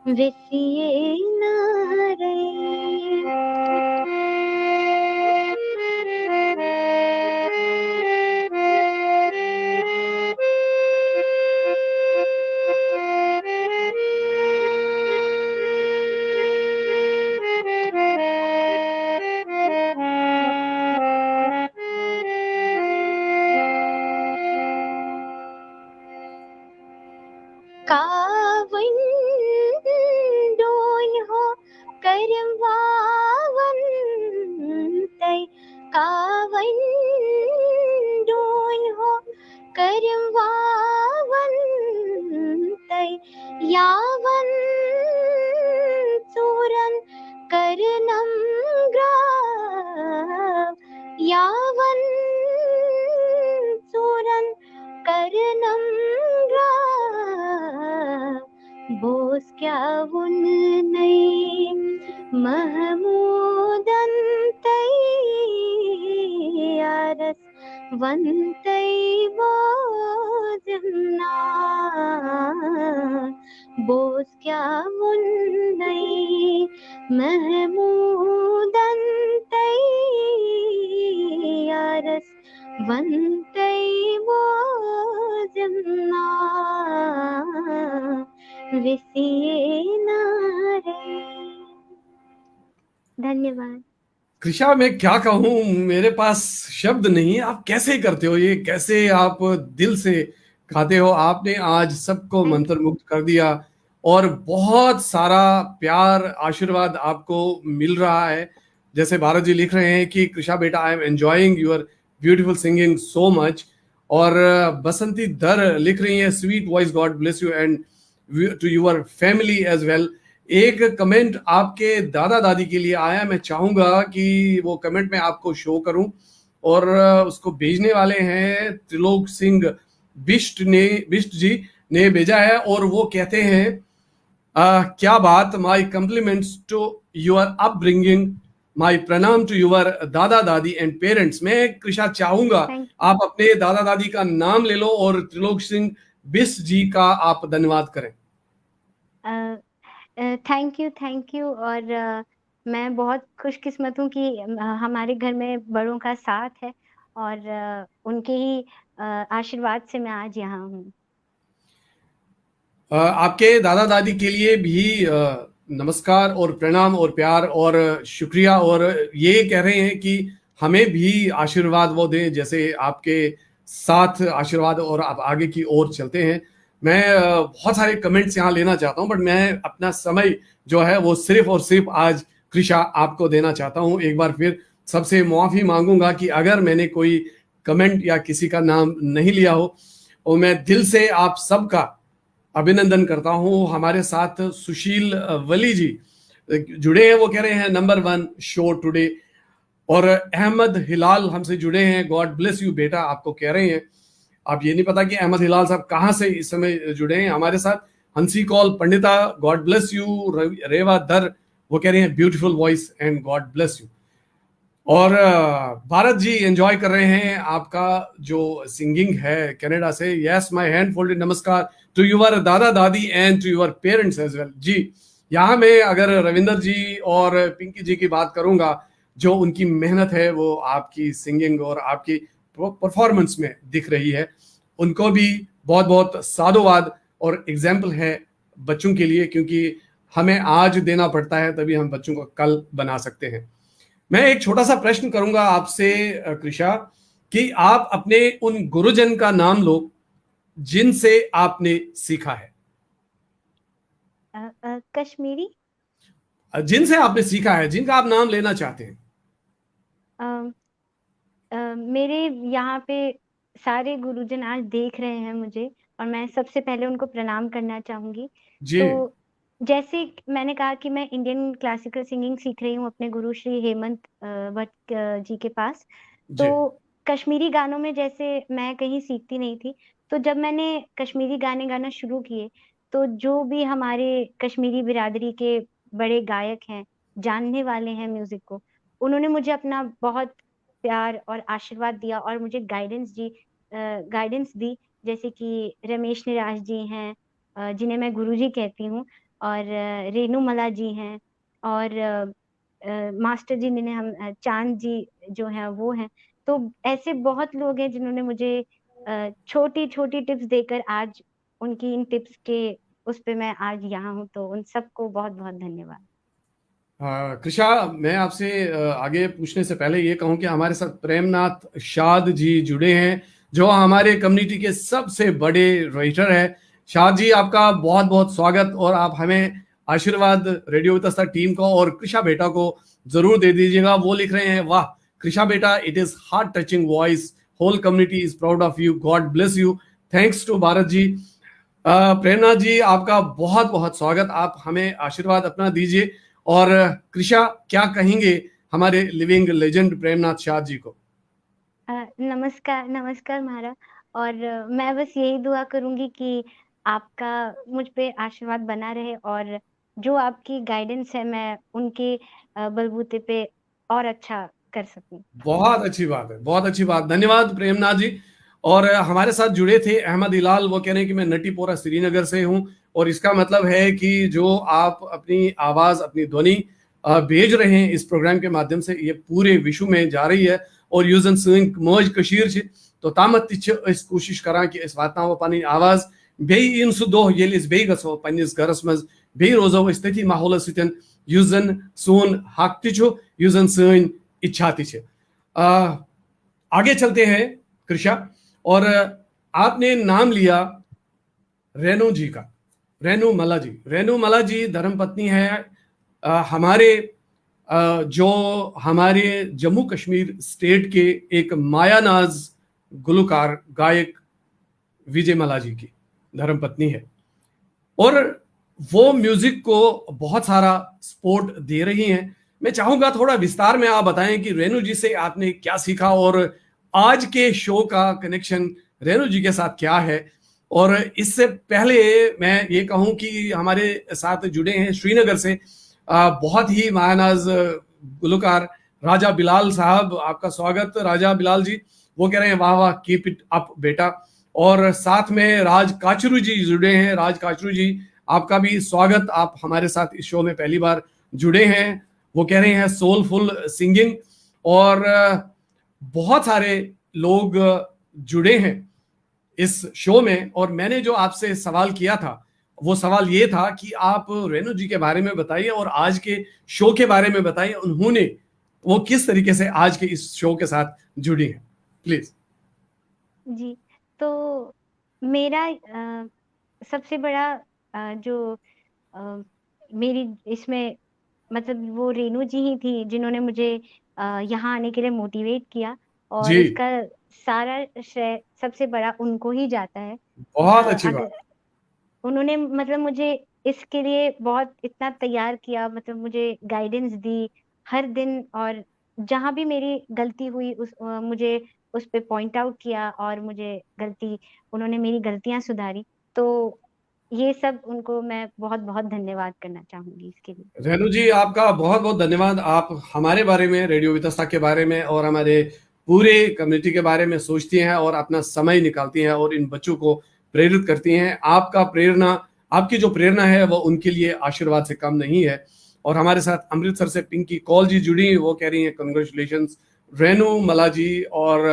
B: विसिये नारै कावन डोन हो करम वावन तै कावन डोन हो करम वावन तै यावन चूरन करनम ग्राव यावन चूरन करनम बोस क्या उन नहीं महमूदन तै आरस वंतै वो जमना बोस क्या उन नहीं महमूदन तै आरस वंतै वो जमना विसिये नारै धन्यवाद।
A: कृषा, मैं क्या कहूँ, मेरे पास शब्द नहीं। आप कैसे करते हो ये, कैसे आप दिल से गाते हो। आपने आज सबको मंत्रमुग्ध कर दिया और बहुत सारा प्यार आशीर्वाद आपको मिल रहा है। जैसे भारत जी लिख रहे हैं कि कृषा बेटा, I am enjoying your beautiful singing so much. और बसंती दर लिख रही है, sweet voice, God bless you and to your family as well. एक कमेंट आपके दादा दादी के लिए आया, मैं चाहूंगा कि वो कमेंट मैं आपको शो करूं। और उसको भेजने वाले हैं त्रिलोक सिंह बिष्ट जी ने भेजा है। और वो कहते हैं, क्या बात, माई कम्प्लीमेंट्स टू योर अपब्रिंगिंग, माई प्रणाम टू योर दादा दादी एंड पेरेंट्स। मैं कृषा चाहूंगा आप अपने दादा दादी का नाम ले लो और त्रिलोक सिंह बिष्ट जी का आप धन्यवाद करें।
B: Thank you. और मैं बहुत खुशकिस्मत हूँ कि हमारे घर में बड़ों का साथ है और उनके ही आशीर्वाद से मैं आज यहाँ हूँ।
A: आपके दादा दादी के लिए भी नमस्कार और प्रणाम और प्यार और शुक्रिया, और ये कह रहे हैं कि हमें भी आशीर्वाद वो दें जैसे आपके साथ आशीर्वाद और आप आगे की ओर चलते हैं। मैं बहुत सारे कमेंट्स यहाँ लेना चाहता हूँ, बट मैं अपना समय जो है वो सिर्फ और सिर्फ आज कृषा आपको देना चाहता हूँ। एक बार फिर सबसे माफ़ी मांगूंगा कि अगर मैंने कोई कमेंट या किसी का नाम नहीं लिया हो, और मैं दिल से आप सबका अभिनंदन करता हूं। हमारे साथ सुशील वली जी जुड़े हैं, वो कह रहे हैं नंबर 1 शो टुडे। और अहमद हिलाल हमसे जुड़े हैं, गॉड ब्लेस यू बेटा आपको कह रहे हैं। आप ये नहीं पता कि अहमद हिलाल साहब कहां से इस समय जुड़े हैं हमारे साथ। हंसी Kaul Pandita, God bless you. रेवा दर, वो कह रहे हैं beautiful voice and God bless you. और भारत जी एंजॉय कर रहे हैं आपका जो सिंगिंग है कनाडा से। यस माय हैंड फोल्डेड नमस्कार टू योर दादा दादी and to your parents as well. जी, यहाँ मैं अगर रविंदर जी और पिंकी जी की बात करूंगा, जो उनकी मेहनत है वो आपकी सिंगिंग और आपकी परफॉर्मेंस में दिख रही है। उनको भी बहुत बहुत साधुवाद और एग्जाम्पल है बच्चों के लिए, क्योंकि हमें आज देना पड़ता है तभी हम बच्चों को कल बना सकते हैं। मैं एक छोटा सा प्रश्न करूंगा आपसे कृषा, कि आप अपने उन गुरुजन का नाम लो जिनसे आपने सीखा है।
B: कश्मीरी।
A: जिनसे आपने सीखा है, जिनका आप नाम लेना चाहते हैं।
B: अ, मेरे यहाँ पे सारे गुरुजन आज देख रहे हैं मुझे, और मैं सबसे पहले उनको प्रणाम करना चाहूंगी।
A: जी
B: तो जैसे मैंने कहा कि मैं इंडियन क्लासिकल सिंगिंग सीख रही हूँ अपने गुरु श्री हेमंत भट्ट जी के पास।
A: जी।
B: तो कश्मीरी गानों में जैसे मैं कहीं सीखती नहीं थी, तो जब मैंने कश्मीरी गाने गाना शुरू किए, तो जो भी हमारे कश्मीरी बिरादरी के बड़े गायक हैं, जानने वाले हैं म्यूजिक को, उन्होंने मुझे अपना बहुत प्यार और आशीर्वाद दिया और मुझे गाइडेंस दी। जैसे कि रमेश निराश जी हैं, जिन्हें मैं गुरुजी कहती हूँ, और रेनू मला जी हैं, और मास्टर जी जिन्हें हम चांद जी जो हैं वो हैं। तो ऐसे बहुत लोग हैं जिन्होंने मुझे छोटी छोटी टिप्स देकर आज उनकी इन टिप्स के उस पे मैं आज यहाँ हूँ। तो उन सबको बहुत बहुत धन्यवाद।
A: कृषा, मैं आपसे आगे पूछने से पहले ये कहूं कि हमारे साथ प्रेमनाथ शाद जी जुड़े हैं, जो हमारे कम्युनिटी के सबसे बड़े राइटर हैं। शाद जी, आपका बहुत बहुत स्वागत, और आप हमें आशीर्वाद रेडियो वितस्ता टीम को और कृषा बेटा को जरूर दे दीजिएगा। वो लिख रहे हैं, वाह कृषा बेटा, it is heart touching voice, whole community is proud of you, God bless you. Thanks to Bharat ji. Premnath ji, आपका बहुत बहुत स्वागत, आप हमें आशीर्वाद अपना दीजिए। और कृषा, क्या कहेंगे हमारे लिविंग लेजेंड प्रेमनाथ शाह जी को?
B: नमस्कार नमस्कार महाराज। और मैं बस यही दुआ करूंगी कि आपका मुझ पे आशीर्वाद बना रहे, और जो आपकी गाइडेंस है मैं उनके बलबूते पे और अच्छा कर सकूं।
A: बहुत अच्छी बात है, बहुत अच्छी बात, धन्यवाद प्रेमनाथ जी। और हमारे साथ जुड़े थे अहमद इलाल, वो कह रहे हैं कि मैं नटीपोरा श्रीनगर से हूं, और इसका मतलब है कि जो आप अपनी आवाज, अपनी ध्वनि भेज रहे हैं इस प्रोग्राम के माध्यम से, ये पूरे विश्व में जा रही है। और यूजन सिंह मौज कशीर छ तो तामत इस कोशिश करा कि इस वाताव पानी आवाज बेई इन सु दो येल इस बेई गसो पन्निस घरस मज बेई रोजो इस तथी माहौल सितन यूजन सोन हक तिछु यूजन सैन इच्छा तिछ। आगे चलते हैं कृषा, और आपने नाम लिया रेणु जी का, रेणु मला जी। रेणु मला जी धर्मपत्नी है हमारे जो हमारे जम्मू कश्मीर स्टेट के एक मायानाज गुलकार गायक विजय मला जी की धर्मपत्नी है, और वो म्यूजिक को बहुत सारा सपोर्ट दे रही हैं। मैं चाहूंगा थोड़ा विस्तार में आप बताएं कि रेणु जी से आपने क्या सीखा, और आज के शो का कनेक्शन रेणु जी के साथ क्या है। और इससे पहले मैं ये कहूं कि हमारे साथ जुड़े हैं श्रीनगर से बहुत ही महानाज गुलकार राजा बिलाल साहब। आपका स्वागत राजा बिलाल जी। वो कह रहे हैं, वाह वाह, कीप इट अप बेटा। और साथ में राज काचरू जी जुड़े हैं। राज काचरू जी, आपका भी स्वागत। आप हमारे साथ इस शो में पहली बार जुड़े हैं। वो कह रहे हैं सोलफुल सिंगिंग, और बहुत सारे लोग जुड़े हैं इस शो में। और मैंने जो आपसे सवाल किया था वो सवाल ये था कि आप रेणु जी के बारे में बताइए और आज के शो के बारे में बताइए, उन्होंने वो किस तरीके से आज के इस शो के साथ जुड़ी हैं, प्लीज।
B: जी, तो मेरा सबसे बड़ा जो अ, मेरी इसमें मतलब वो रेणु जी ही थी जिन्होंने मुझे यहाँ आने के लिए मोटिवेट किया, और
A: जी,
B: इसका सारा श्रेय सबसे बड़ा उनको ही जाता है।
A: बहुत अच्छी बात।
B: अगर उन्होंने मतलब मुझे इसके लिए बहुत इतना तैयार किया, मतलब मुझे गाइडेंस दी हर दिन, और जहाँ भी मेरी गलती हुई मुझे उस पे पॉइंट आउट किया, और मुझे उन्होंने मेरी गलतियां सुधारी। तो ये सब उनको मैं बहुत बहुत धन्यवाद करना चाहूंगी इसके लिए।
A: रेणु जी, आपका बहुत बहुत धन्यवाद। आप हमारे बारे में, रेडियो वितस्ता के बारे में और हमारे पूरे कम्युनिटी के बारे में सोचती हैं और अपना समय निकालती हैं और इन बच्चों को प्रेरित करती हैं। आपकी जो प्रेरणा है वो उनके लिए आशीर्वाद से कम नहीं है। और हमारे साथ अमृतसर से पिंकी कौल जी जुड़ी, वो कह रही हैं कंग्रेचुलेशन रेणु मला जी। और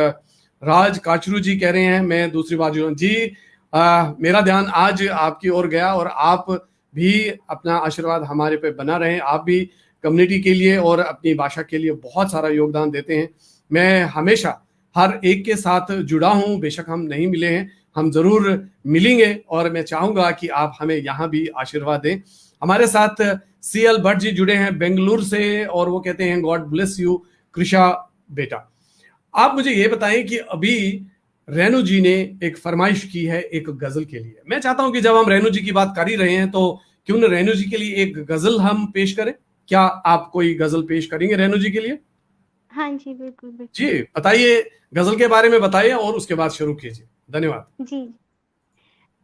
A: राज काचरू जी कह रहे हैं मैं दूसरी बार जुड़ा जी। मेरा ध्यान आज आपकी ओर गया, और आप भी अपना आशीर्वाद हमारे पे बना रहे। आप भी कम्युनिटी के लिए और अपनी भाषा के लिए बहुत सारा योगदान देते हैं। मैं हमेशा हर एक के साथ जुड़ा हूं, बेशक हम नहीं मिले हैं, हम जरूर मिलेंगे, और मैं चाहूंगा कि आप हमें यहाँ भी आशीर्वाद दें। हमारे साथ CL भट्ट जी जुड़े हैं बेंगलुरु से, और वो कहते हैं गॉड ब्लेस यू कृषा बेटा। आप मुझे ये बताएं कि अभी रेणु जी ने एक फरमाइश की है एक गजल के लिए। मैं चाहता हूं कि जब हम रेणु जी की बात कर ही रहे हैं तो क्यों न रेणु जी के लिए एक गजल हम पेश करें। क्या आप कोई गजल पेश करेंगे रेणु जी के लिए?
B: हाँ जी, बिल्कुल
A: जी,
B: बिल्कुल।
A: बताइए, गजल के बारे में बताइए और उसके बाद शुरू कीजिए। धन्यवाद।
B: जी,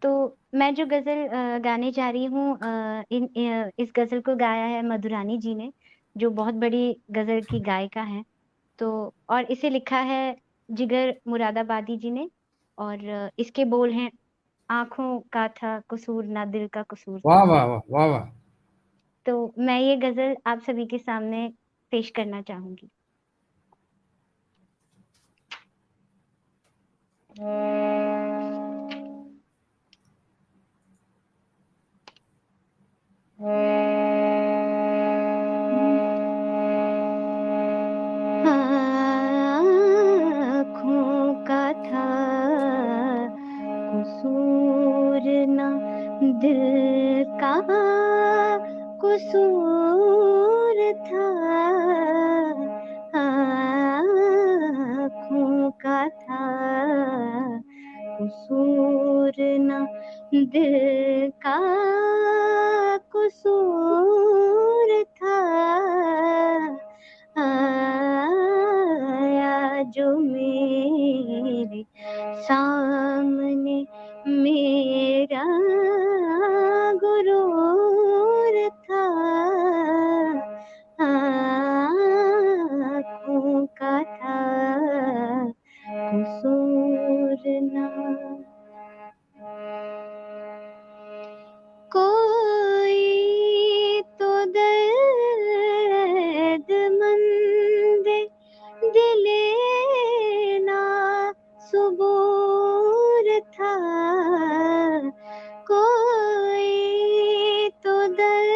B: तो मैं जो गजल गाने जा रही हूँ, इस गजल को गाया है मधुरानी जी ने, जो बहुत बड़ी गजल की गायिका हैं। तो और इसे लिखा है जिगर मुरादाबादी जी ने, और इसके बोल हैं, आंखों का था कसूर ना दिल का कसूर
A: वाह
B: था।
A: वाह वाह वाह वाह।
B: तो मैं ये गजल आप सभी के सामने पेश करना चाहूंगी। आँखों का था कसूर ना दिल का कसूर था। आँखों का था कसूर ना दिल का कसूर था। आया जो मेरे सामने मेरा गुरूर था। आँखों का था कसूर ना। कोई तो दर्दमंद दिले ना सुबूर था। कोई तो दर्दमंद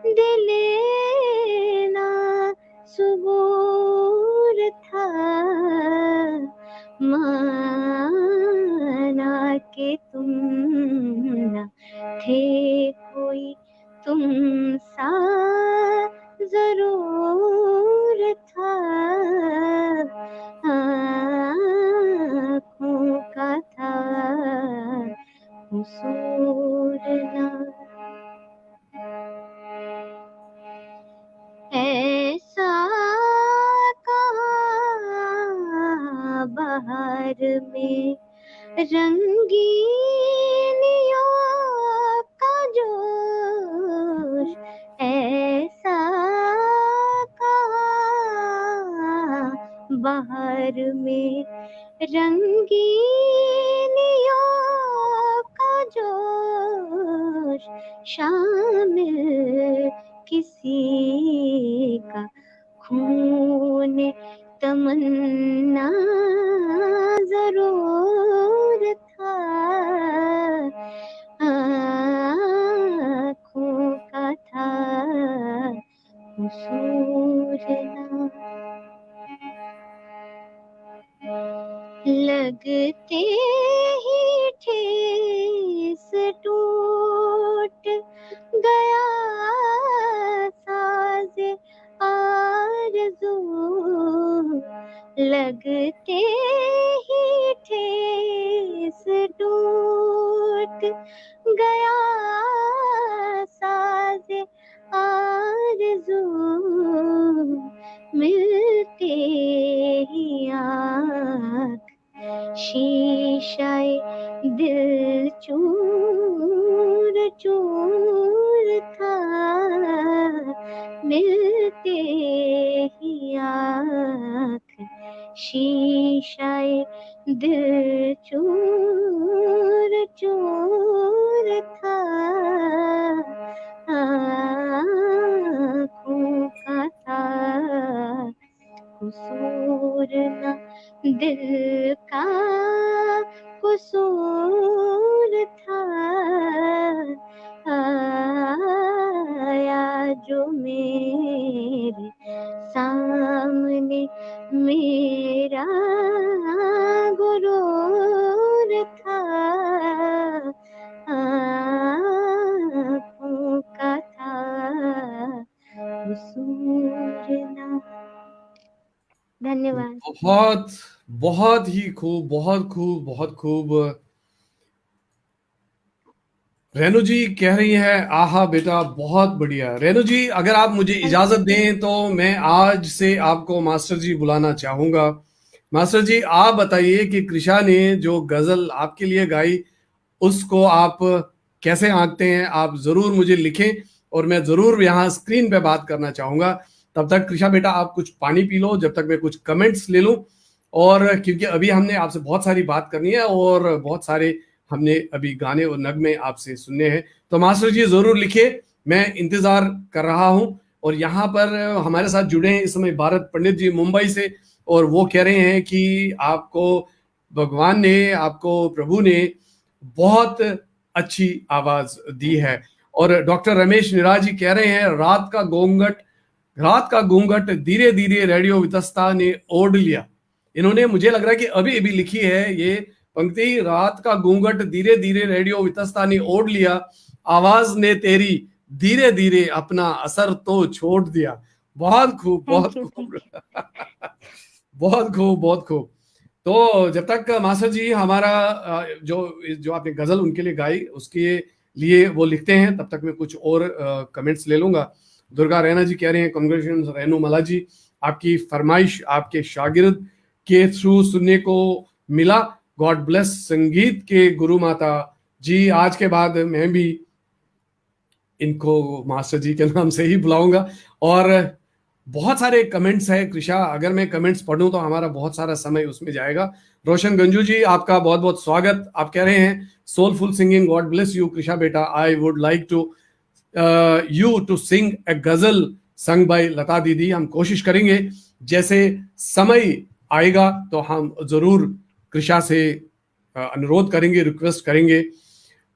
B: दिले ना सुबूर था। माना के तुम न थे कोई तुम सा जरूर था। आँखों का था कसूर ना। ऐसा कहाँ बाहर में रंगीनियों का जोश। ऐसा कहाँ बाहर में रंगीनियों और शामिल किसी का खून तमन्ना जरूर था, आँखों का था कसूर ना। लगते ही ठेस टूट गया साज़े आरज़ू, लगते ही ठेस टूट गया साज़े आरज़ू, मिलते ही आँख शीशाए दिल चूर चूर था, मिलते ही आँख शीशाए दिल चूर चूर था, आँखों का था कसूर ना, दिल का कसूर था, आया जो मेरे सामने मेरा गुरूर था, आँखों का था कसूर ना। धन्यवाद।
A: बहुत बहुत ही खूब, बहुत खूब, बहुत खूब। रेनू जी कह रही है, आहा बेटा बहुत बढ़िया। रेनू जी अगर आप मुझे इजाजत दें तो मैं आज से आपको मास्टर जी बुलाना चाहूंगा। मास्टर जी आप बताइए कि कृषा ने जो गजल आपके लिए गाई उसको आप कैसे आंकते हैं, आप जरूर मुझे लिखें और मैं जरूर यहाँ स्क्रीन पे बात करना चाहूंगा। तब तक कृषा बेटा आप कुछ पानी पी लो जब तक मैं कुछ कमेंट्स ले लूं, और क्योंकि अभी हमने आपसे बहुत सारी बात करनी है और बहुत सारे हमने अभी गाने और नगमे आपसे सुनने हैं, तो मास्टर जी जरूर लिखिए, मैं इंतजार कर रहा हूं। और यहाँ पर हमारे साथ जुड़े हैं इस समय भारत पंडित जी मुंबई से, और वो कह रहे हैं कि आपको भगवान ने, आपको प्रभु ने बहुत अच्छी आवाज दी है। और डॉक्टर रमेश निराज जी कह रहे हैं, रात का घूंघट धीरे धीरे रेडियो वितस्ता ने ओढ़ लिया। इन्होंने, मुझे लग रहा है कि अभी अभी लिखी है ये पंक्ति, रात का घूंघट धीरे धीरे रेडियो वितस्ता ने ओढ़ लिया, आवाज ने तेरी धीरे धीरे अपना असर तो छोड़ दिया। बहुत खूब, बहुत खूब। बहुत खूब, बहुत खूब। तो जब तक मास्टर जी हमारा जो जो आपने गजल उनके लिए गाई उसके लिए वो लिखते हैं, तब तक मैं कुछ और कमेंट्स ले लूंगा। दुर्गा रैना जी कह रहे हैं, कांग्रेचुलेशन रेनू मला जी, आपकी फरमाइश आपके शागिर्द के थ्रू सुनने को मिला। गॉड ब्लेस संगीत के गुरु माता जी। आज के बाद मैं भी इनको मास्टर जी के नाम से ही बुलाऊंगा। और बहुत सारे कमेंट्स हैं कृषा, अगर मैं कमेंट्स पढ़ूं तो हमारा बहुत सारा समय उसमें जाएगा। रोशन गंजू जी आपका बहुत बहुत स्वागत। आप कह रहे हैं, soulful singing, God bless you Krisha बेटा, I would like to you to sing a ghazal sung bye लता दीदी। हम कोशिश करेंगे, जैसे समय आएगा तो हम जरूर कृषा से अनुरोध करेंगे, रिक्वेस्ट करेंगे।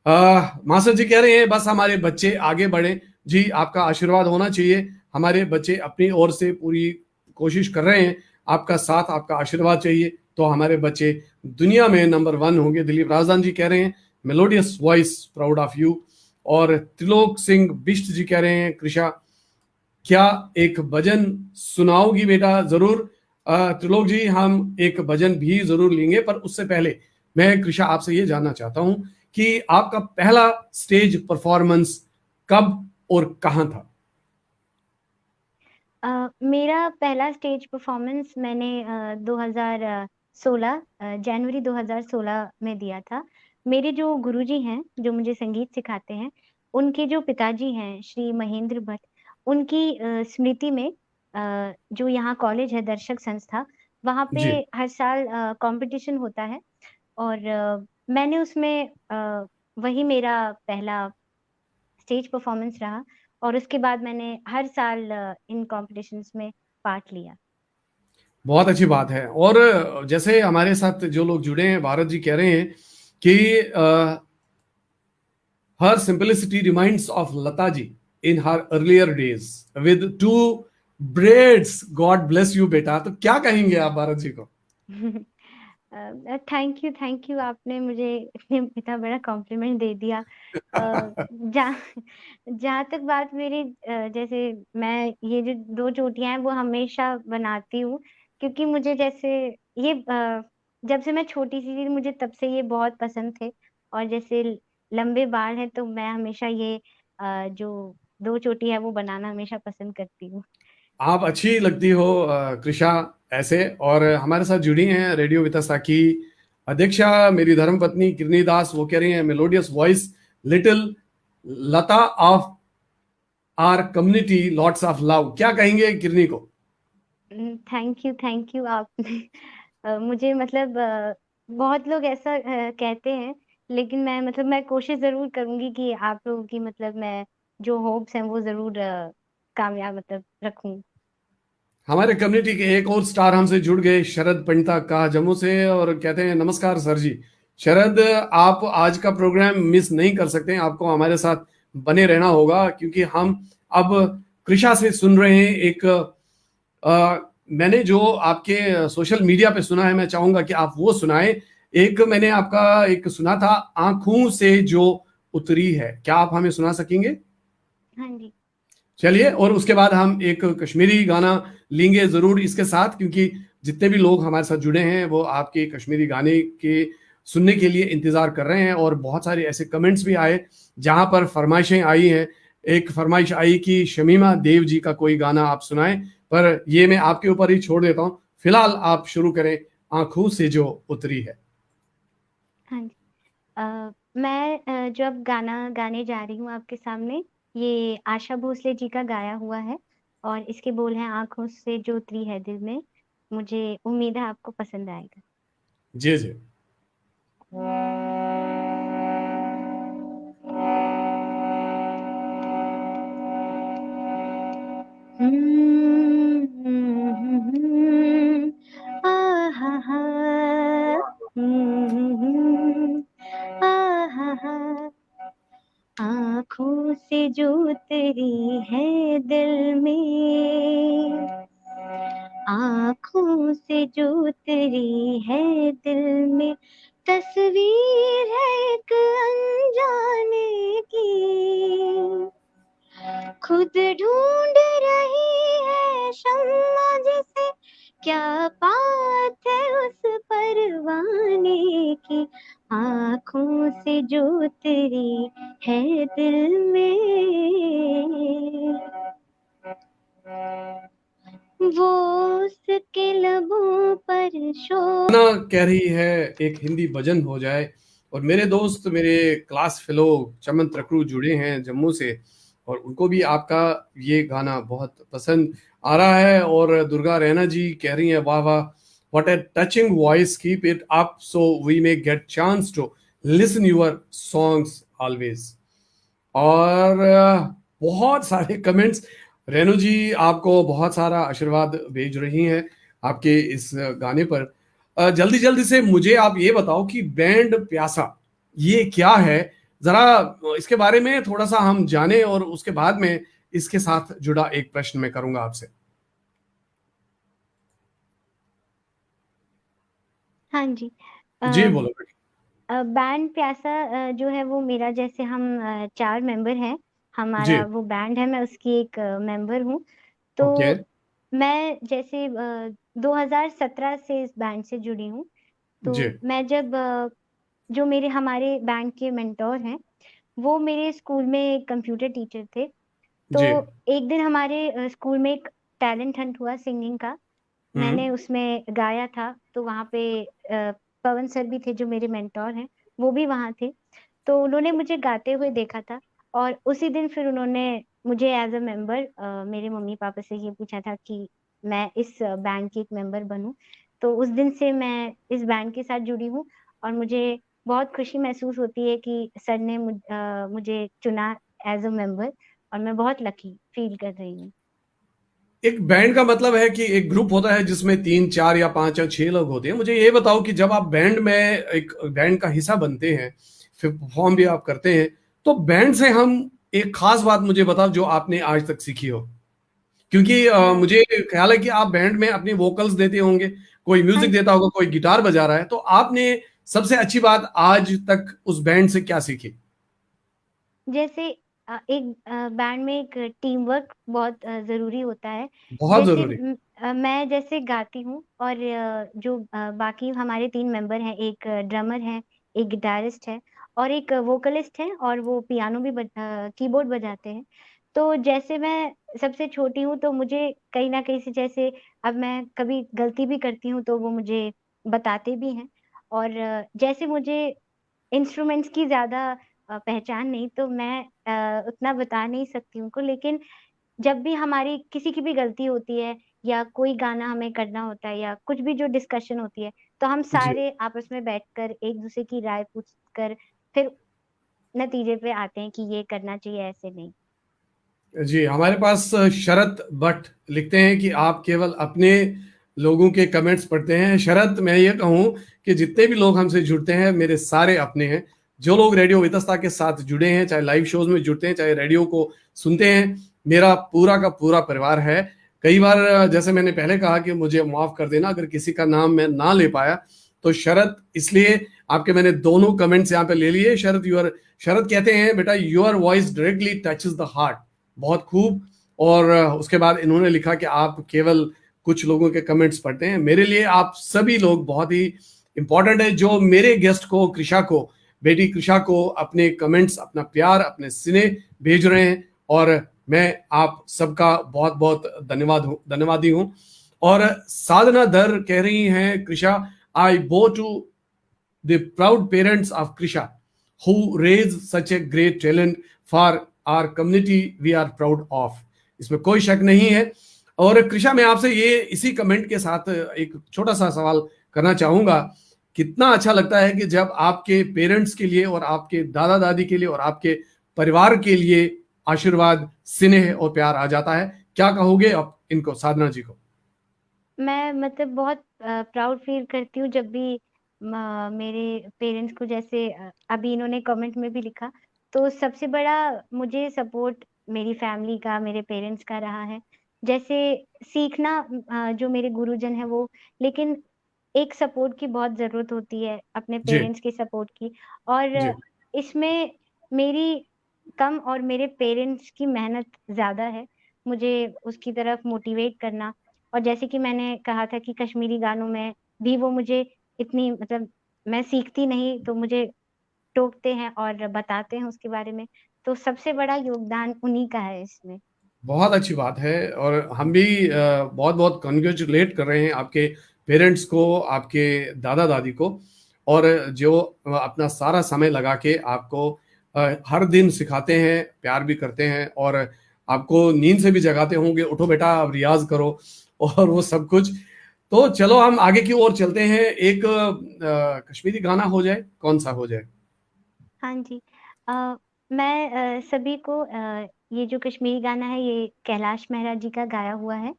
A: मास्टर जी कह रहे हैं, बस हमारे बच्चे आगे बढ़े। जी आपका आशीर्वाद होना चाहिए, हमारे बच्चे अपनी ओर से पूरी कोशिश कर रहे हैं, आपका साथ, आपका आशीर्वाद चाहिए, तो हमारे बच्चे दुनिया में नंबर 1 होंगे। दिलीप राजदान जी कह रहे हैं, melodious voice, proud of you. और त्रिलोक सिंह बिष्ट जी कह रहे हैं, कृषा क्या एक भजन सुनाओगी बेटा? जरूर त्रिलोक जी, हम एक भजन भी जरूर लेंगे, पर उससे पहले मैं कृषा आपसे ये जानना चाहता हूं कि आपका पहला स्टेज परफॉर्मेंस कब और कहां था?
B: मेरा पहला स्टेज परफॉर्मेंस मैंने 2016 जनवरी 2016 में दिया था। मेरे जो गुरुजी हैं, जो मुझे संगीत सिखाते हैं, उनके जो पिताजी हैं श्री महेंद्र भट्ट, उनकी स्मृति में जो यहाँ कॉलेज है दर्शक संस्था, वहाँ पे
A: जी
B: हर साल कॉम्पिटिशन होता है, और मैंने उसमें वही मेरा पहला स्टेज परफॉर्मेंस रहा और उसके बाद मैंने हर साल इन कॉम्पिटिशन्स में पार्ट लिया।
A: बहुत अच्छी बात है। और जैसे हमारे साथ जो लोग जुड़े हैं, भारत जी कह रहे हैं कि हर simplicity reminds of Lata ji in her earlier days with two braids. God bless you बेटा। तो क्या कहेंगे आप भारत जी को?
B: थैंक यू, आपने मुझे इतना बड़ा कॉम्प्लीमेंट दे दिया। जहाँ जहाँ तक बात मेरी, जैसे मैं ये जो 2 चोटियाँ हैं वो हमेशा बनाती हूँ, क्योंकि मुझे जैसे ये जब से मैं छोटी-सी थी मुझे तब से ये बहुत पसंद थे और जैसे लंबे बाल हैं तो मैं हमेशा ये जो 2 चोटी है वो बनाना हमेशा पसंद करती हूँ।
A: आप अच्छी लगती हो कृषा ऐसे। और हमारे साथ जुड़ी हैं रेडियो वितस्ता की अध्यक्षा मेरी धर्मपत्नी किरनी दास। वो कह रही हैं melodious voice, little Lata of our community, lots of love. क्या कहेंगे किरनी को?
B: थैंक यू आपने मुझे मतलब बहुत लोग ऐसा कहते हैं, लेकिन मैं मतलब मैं कोशिश ज़रूर करूँगी कि आप लोगों की मतलब मैं जो होप्स हैं वो ज़रूर कामयाब मतलब रखूँ।
A: हमारे कम्युनिटी के एक और स्टार हमसे जुड़ गए, शरद पंडिता का जम्मू से, और कहते हैं नमस्कार सर जी। शरद, आप आज का प्रोग्राम मिस नहीं कर सकते, आपको हमारे साथ बने रहना होगा क्योंकि हम अब कृषा से सुन रहे हैं एक मैंने जो आपके सोशल मीडिया पे सुना है, मैं चाहूंगा कि आप वो सुनाएं। एक मैंने आपका एक सुना था, आंखों से जो उतरी है, क्या आप हमें सुना सकेंगे?
B: हाँ जी।
A: चलिए, और उसके बाद हम एक कश्मीरी गाना लेंगे जरूर इसके साथ, क्योंकि जितने भी लोग हमारे साथ जुड़े हैं वो आपके कश्मीरी गाने के सुनने के लिए इंतजार कर रहे हैं। और बहुत सारे ऐसे कमेंट्स भी आए जहां पर फरमाइशें आई हैं। एक फरमाइश आई कि शमीमा देव जी का कोई गाना आप सुनाएं, पर ये मैं आपके ऊपर ही छोड़ देता हूं। फिलहाल आप शुरू करें, आंखों से जो उतरी है।
B: हाँ जी। मैं जो अब गाना गाने जा रही हूँ आपके सामने, ये आशा भोसले जी का गाया हुआ है और इसके बोल हैं आँखों से जो उतरी है दिल में। मुझे उम्मीद है आपको पसंद आएगा।
A: जी जी।
B: आहा आहा आँखों से जो उतरी है दिल में, आँखों से जो उतरी है दिल में, तस्वीर है एक अनजाने की, खुद ढूंढ रही है शम्मा जिसे, क्या बात है उस परवाने की, आँखों से जो उतरी है दिल में, वो उसके लबों पर शोर।
A: ना कह रही है एक हिंदी भजन हो जाए। और मेरे दोस्त, मेरे क्लास फेलो चमन त्रकरू जुड़े हैं जम्मू से, और उनको भी आपका ये गाना बहुत पसंद आ रहा है। और दुर्गा रैना जी कह रही हैं वाह वाह, what a touching voice, keep it up so we may get chance to listen your songs always. और बहुत सारे कमेंट्स, रेणु जी आपको बहुत सारा आशीर्वाद भेज रही हैं आपके इस गाने पर। जल्दी जल्दी से मुझे आप ये बताओ कि बैंड प्यासा ये क्या है, जरा इसके बारे में थोड़ा सा हम जाने, और उसके बाद में इसके साथ जुड़ा एक प्रश्न मैं करूंगा आपसे।
B: हाँ जी।
A: जी बोलो बेटी।
B: बैंड प्यासा जो है वो मेरा, जैसे हम 4 मेंबर हैं,
A: जी।
B: हमारा वो बैंड है, मैं उसकी एक मेंबर हूँ। तो
A: ओके।
B: मैं जैसे 2017 से इस बैंड से जुड़ी हूँ। तो
A: जी
B: मैं जब जो मेरे हमारे बैंक के मेंटोर हैं, वो मेरे स्कूल में कंप्यूटर टीचर थे। तो
A: जी।
B: एक दिन हमारे स्कूल में एक टैलेंट हंट हुआ सिंगिंग का। मैंने
A: हम्म।
B: उसमें गाया था, तो वहाँ पे पवन सर भी थे जो मेरे मेंटोर हैं, वो भी वहाँ थे। तो उन्होंने मुझे गाते हुए देखा था और उसी दिन फिर उन्होंने मुझे एज अ मेंबर मेरे मम्मी पापा से ये पूछा था कि मैं इस बैंड की एक मेंबर बनूं। तो उस दिन से मैं इस बैंड के साथ जुड़ी हूँ और मुझे बहुत खुशी महसूस होती है कि सर ने मुझे चुना एज अ मेंबर, और मैं बहुत लकी फील कर रही हूँ।
A: एक बैंड का मतलब है कि एक ग्रुप होता है जिसमें 3 4 या 5 या 6 लोग होते हैं। मुझे ये बताओ कि जब आप बैंड में एक बैंड का हिस्सा बनते हैं, फिर परफॉर्म भी आप करते हैं, तो बैंड से हम एक खास बात मुझे बताओ जो आपने आज तक सीखी हो। क्योंकि
B: अ,
A: मुझे ख्याल है कि आप बैंड में अपनी वोकल्स देते होंगे, कोई
B: हाँ
A: म्यूजिक
B: जी।
A: देता होगा, कोई गिटार बजा रहा है, तो आपने सबसे अच्छी बात आज तक उस बैंड से क्या सीखी?
B: जैसे एक बैंड में एक टीम वर्क बहुत ज़रूरी होता है।
A: बहुत
B: जैसे
A: जरूरी।
B: मैं जैसे गाती हूँ, और जो बाकी हमारे 3 मेंबर हैं, एक ड्रमर है, एक गिटारिस्ट है और एक वोकलिस्ट है, और वो पियानो भी कीबोर्ड बजाते हैं। तो जैसे मैं सबसे छोटी हूँ, तो मुझे कहीं न कहीं से, जैसे अब मैं कभी गलती भी करती हूँ तो वो मुझे बताते भी हैं। और जैसे मुझे इंस्ट्रूमेंट्स की ज़्यादा पहचान नहीं, तो मैं उतना बता नहीं सकती उनको, लेकिन जब भी हमारी किसी की भी गलती होती है, या कोई गाना हमें करना होता है, या कुछ भी जो डिस्कशन होती है, तो हम
A: जी।
B: सारे आपस में बैठकर एक-दूसरे की राय पूछ कर फिर नतीजे पे आते हैं कि ये करना चाहिए, ऐसे नहीं।
A: जी, हमारे पास शरत भट्ट लिखते हैं कि आप केवल अपने लोगों के कमेंट्स पढ़ते हैं। शरत, मैं ये कहूँ कि जितने भी लोग हमसे जुड़ते हैं, मेरे सारे अपने हैं। जो लोग रेडियो वितस्ता के साथ जुड़े हैं, चाहे लाइव शोज़ में जुड़ते हैं, चाहे रेडियो को सुनते हैं, मेरा पूरा का पूरा परिवार है। कई बार जैसे मैंने पहले कहा कि मुझे माफ़ कर देना अगर किसी का नाम मैं ना ले पाया, तो शरत इसलिए आपके मैंने दोनों कमेंट्स यहाँ पे ले लिए। शरत कहते हैं, "बेटा, your voice directly touches the heart." बहुत खूब। और उसके बाद इन्होंने लिखा कि आप केवल कुछ लोगों के कमेंट्स पढ़ते हैं। मेरे लिए आप सभी लोग बहुत ही इंपॉर्टेंट है, जो मेरे गेस्ट को, कृषा को, बेटी कृषा को अपने कमेंट्स, अपना प्यार, अपने स्नेह भेज रहे हैं, और मैं आप सबका बहुत बहुत धन्यवादी हूँ। और साधना दर कह रही हैं, कृषा, आई बो to the proud parents of Krisha, who raised such a great talent for our community we are proud of। इसमें कोई शक नहीं है। और कृषा, मैं आपसे ये इसी कमेंट के साथ एक छोटा सा सवाल करना चाहूंगा। कितना अच्छा लगता है कि जब आपके पेरेंट्स के लिए और आपके दादा दादी के लिए और आपके परिवार के लिए आशीर्वाद, स्नेह और प्यार आ जाता है। क्या कहोगे आप इनको, साधना जी को?
B: मैं मतलब बहुत प्राउड फ़ील करती हूँ जब भी मेरे पेरेंट्स को, जैसे अभी इन्होंने कमेंट में भी लिखा, तो सबसे बड़ा मुझे सपोर्ट मेरी फैमिली का, मेरे पेरेंट्स का रहा है। जैसे सीखना, जो मेरे गुरुजन हैं वो, लेकिन एक सपोर्ट की बहुत ज़रूरत होती है, अपने
A: जी।
B: पेरेंट्स के सपोर्ट की। और
A: जी।
B: इसमें मेरी कम और मेरे पेरेंट्स की मेहनत ज़्यादा है, मुझे उसकी तरफ मोटिवेट करना। और जैसे कि मैंने कहा था कि कश्मीरी गानों में भी वो मुझे इतनी, मतलब मैं सीखती नहीं, तो मुझे टोकते हैं और बताते हैं उसके बारे में, तो सबसे बड़ा योगदान उन्हीं का है इसमें।
A: बहुत अच्छी बात है, और हम भी बहुत बहुत कॉन्ग्रेचुलेट कर रहे हैं आपके पेरेंट्स को, आपके दादा दादी को, और जो अपना सारा समय लगा के आपको हर दिन सिखाते हैं, प्यार भी करते हैं, और आपको नींद से भी जगाते होंगे, उठो बेटा अब रियाज करो और वो सब कुछ। तो चलो हम आगे की ओर चलते हैं। एक कश्मीरी गाना हो जाए, कौन सा हो जाए?
B: हाँ जी। अ, मैं सभी को ये जो कश्मीरी गाना है, ये कैलाश मेहरा जी का गाया हुआ है।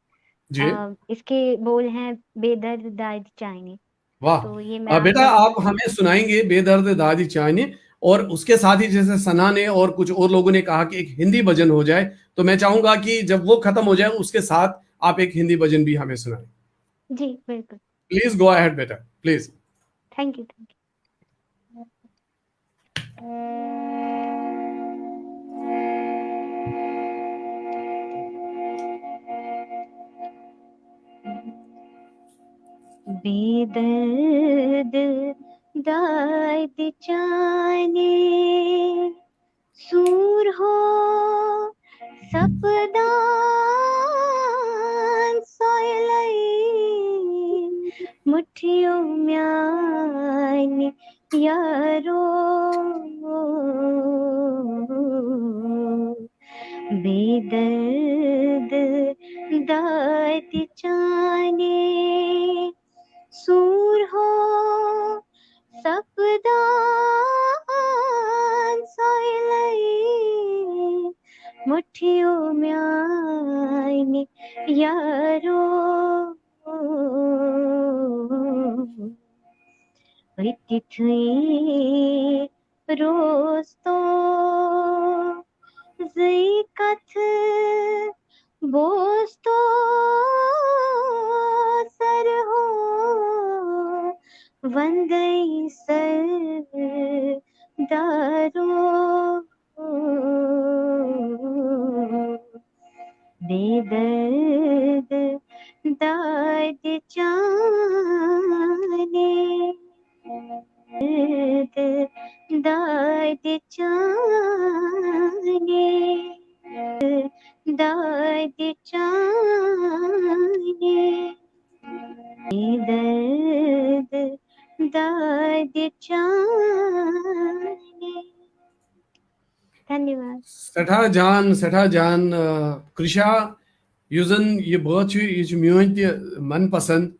A: जी।
B: इसके बोल हैं, बेदर्द दाद चाहनी।
A: वाह!
B: तो ये मैं आप
A: बेटा,
B: सभी
A: आप
B: को।
A: हमें सुनाएँगे बेदर्द दादी चाहनी, और उसके साथ ही जैसे सना ने और कुछ और लोगों ने कहा कि एक हिंदी भजन हो जाए, तो मैं चाहूँगा कि जब वो खत्म हो जाए उसके साथ आप एक हिंदी भजन भी हमें सुनाएँ।
B: जी, बिल्कुल।
A: प्लीज़ गो अहेड बेटा, please.
B: Thank you, thank you. बेदर्द दाद जाने, सूर हो सपदान सोयलई, मुठियों म्यानी यारो, बेदर्द दाद जाने, सूर हो सपदान सोयलई, मुठियों में आएंगे यारो, तिथुई रोस्तो जई कथ बोस्तो सर हो वंदई सर दारो बेदर्द दर्द जाने दर्द जाने दर्द जाने दर्द दर्द जाने। धन्यवाद।
A: सठा जान कृषा युजन ये बहुत ये म्योन ते मन पसंद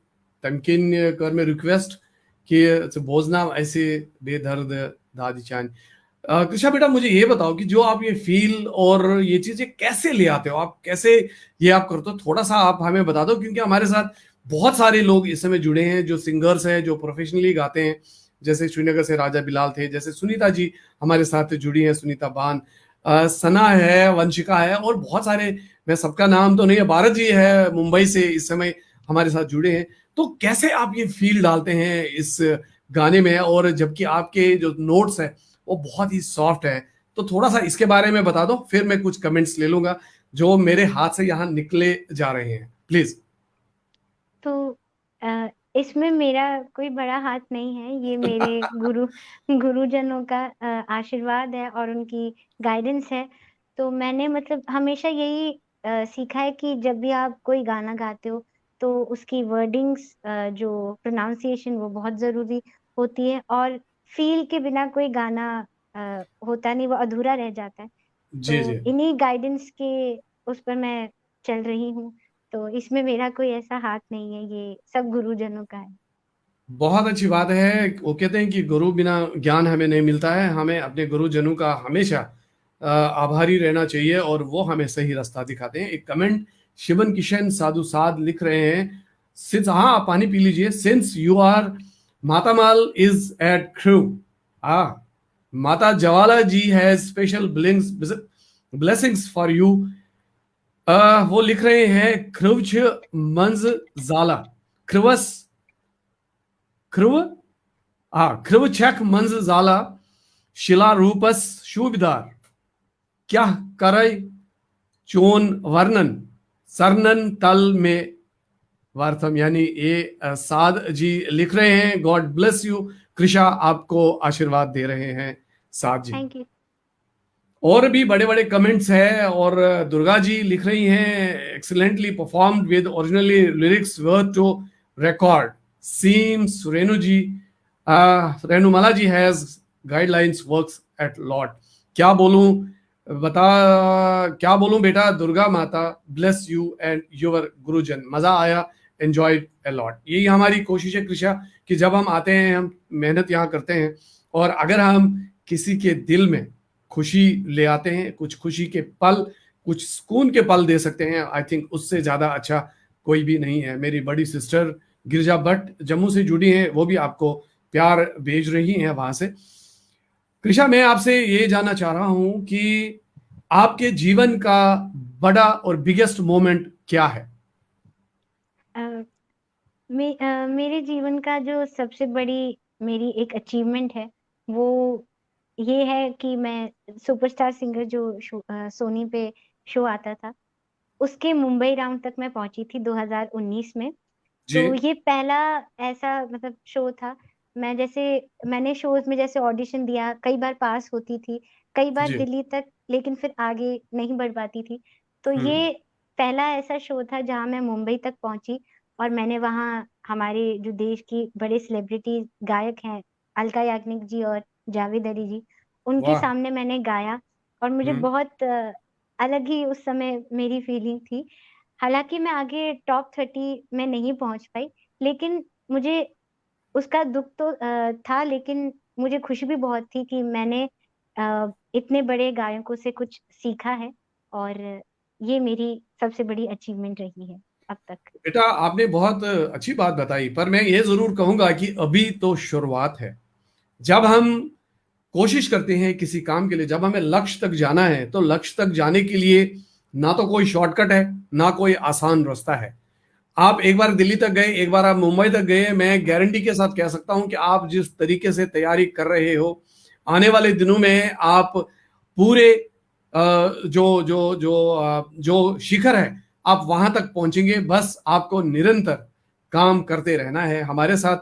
A: तमकिन कर मैं रिक्वेस्ट कि बोजना ऐसे बेदर्द दादी चान। कृषा बेटा मुझे ये बताओ कि जो आप ये फील और ये चीजें कैसे ले आते हो, आप कैसे ये आप करते हो, थोड़ा सा आप हमें बता दो, क्योंकि हमारे साथ बहुत सारे लोग इस समय जुड़े हैं जो सिंगर्स हैं, जो प्रोफेशनली गाते हैं। जैसे श्रीनगर से राजा बिलाल थे, जैसे सुनीता जी हमारे साथ जुड़ी हैं, सुनीता बान, सना है, वंशिका है, और बहुत सारे, मैं सबका नाम तो नहीं है, भारत जी है मुंबई से इस समय हमारे साथ जुड़े हैं। तो कैसे आप ये फील डालते हैं इस गाने में, और जबकि आपके जो नोट्स है वो बहुत ही सॉफ्ट है, तो थोड़ा सा इसके बारे में बता दो, फिर मैं कुछ कमेंट्स ले लूंगा जो मेरे हाथ से यहाँ निकले जा रहे हैं, प्लीज।
B: तो इसमें मेरा कोई बड़ा हाथ नहीं है, ये मेरे गुरुजनों का आशीर्वाद है और उनकी गाइडेंस है। तो मैंने मतलब हमेशा यही सीखा है कि जब भी आप कोई गाना गाते हो तो उसकी वर्डिंग्स, जो प्रोनाउंसिएशन, वो बहुत जरूरी होती है, और फील के बिना कोई गाना होता नहीं, वो अधूरा रह जाता है।
A: जी जी,
B: तो इन्हीं गाइडेंस के उस पर मैं चल रही हूँ। तो इसमें मेरा कोई ऐसा हाथ नहीं है, ये सब गुरुजनों का है।
A: बहुत अच्छी बात है। वो कहते हैं कि गुरु बिना ज्ञान हमें नहीं मिलता है, हमें अपने गुरुजनों का हमेशा आभारी रहना चाहिए, और वो हमें सही रास्ता दिखाते हैं। एक कमेंट शिवन किशन साधु साध लिख रहे हैं, सिंस, हाँ आप पानी पी लीजिए, सिंस यू आर मातामाल इज एट क्रू, हाँ, माता Jwala ji has special blessings for you. वो लिख रहे हैं ख्रुवच मंज जाला, ख्रुवस ख्रुव, ख्रुव छक मंज जाला शिला रूपस शूबदार, क्या करे चोन वर्णन सरनन तल में वार्थम। यानी ये साद जी लिख रहे हैं, गॉड ब्लेस यू कृषा, आपको आशीर्वाद दे रहे हैं साद जी।
B: Thank you.
A: और भी बड़े बड़े कमेंट्स हैं, और दुर्गा जी लिख रही हैं, excellently performed with originally lyrics worth to record seems. Renu ji, Renumala ji has guidelines works at lot. क्या बोलूं, बता, क्या बोलूं बेटा, दुर्गा माता ब्लेस यू एंड योर गुरुजन, मजा आया, एंजॉयड ए लॉट। यही हमारी कोशिश है कृषा, कि जब हम आते हैं, हम मेहनत यहाँ करते हैं, और अगर हम किसी के दिल में खुशी ले आते हैं, कुछ खुशी के पल, कुछ सुकून के पल दे सकते हैं, आई थिंक उससे ज्यादा अच्छा कोई भी नहीं है। मेरी बड़ी सिस्टर गिरजा भट्ट जम्मू से जुड़ी हैं, वो भी आपको प्यार भेज रही हैं वहां से। कृषा, मैं आपसे ये जानना चाह रहा हूं कि आपके जीवन का बड़ा और बिगेस्ट मोमेंट क्या है?
B: मेरे जीवन का जो सबसे बड़ी मेरी एक अचीवमेंट है, वो ये है कि मैं सुपरस्टार सिंगर, जो सोनी पे शो आता था, उसके मुंबई राउंड तक मैं पहुंची थी 2019 में।
A: जी
B: तो ये पहला ऐसा मतलब शो था। मैंने शोज में जैसे ऑडिशन दिया, कई बार पास होती थी, कई बार
A: जी,
B: दिल्ली तक, लेकिन फिर आगे नहीं बढ़ पाती थी। तो
A: हम्म,
B: ये पहला ऐसा शो था जहां मैं मुंबई तक पहुंची, और मैंने वहाँ हमारे जो देश की बड़े सेलिब्रिटी गायक हैं, अलका याग्निक जी और जावेद अली जी, उनके
A: वाह,
B: सामने मैंने गाया। और मुझे
A: हम्म,
B: बहुत अलग ही उस समय मेरी फीलिंग थी। हालांकि मैं आगे टॉप 30 में नहीं पहुंच पाई, लेकिन मुझे उसका दुख तो था, लेकिन मुझे खुशी भी बहुत थी कि मैंने इतने बड़े गायकों से कुछ सीखा है। और ये मेरी सबसे बड़ी अचीवमेंट रही है अब तक।
A: बेटा, आपने बहुत अच्छी बात बताई, पर मैं ये जरूर कहूंगा कि अभी तो शुरुआत है। जब हम कोशिश करते हैं किसी काम के लिए, जब हमें लक्ष्य तक जाना है, तो लक्ष्य तक जाने के लिए ना तो कोई शॉर्टकट है, ना कोई आसान रास्ता है। आप एक बार दिल्ली तक गए, एक बार आप मुंबई तक गए, मैं गारंटी के साथ कह सकता हूं कि आप जिस तरीके से तैयारी कर रहे हो, आने वाले दिनों में आप पूरे जो शिखर है, आप वहां तक पहुंचेंगे। बस आपको निरंतर काम करते रहना है। हमारे साथ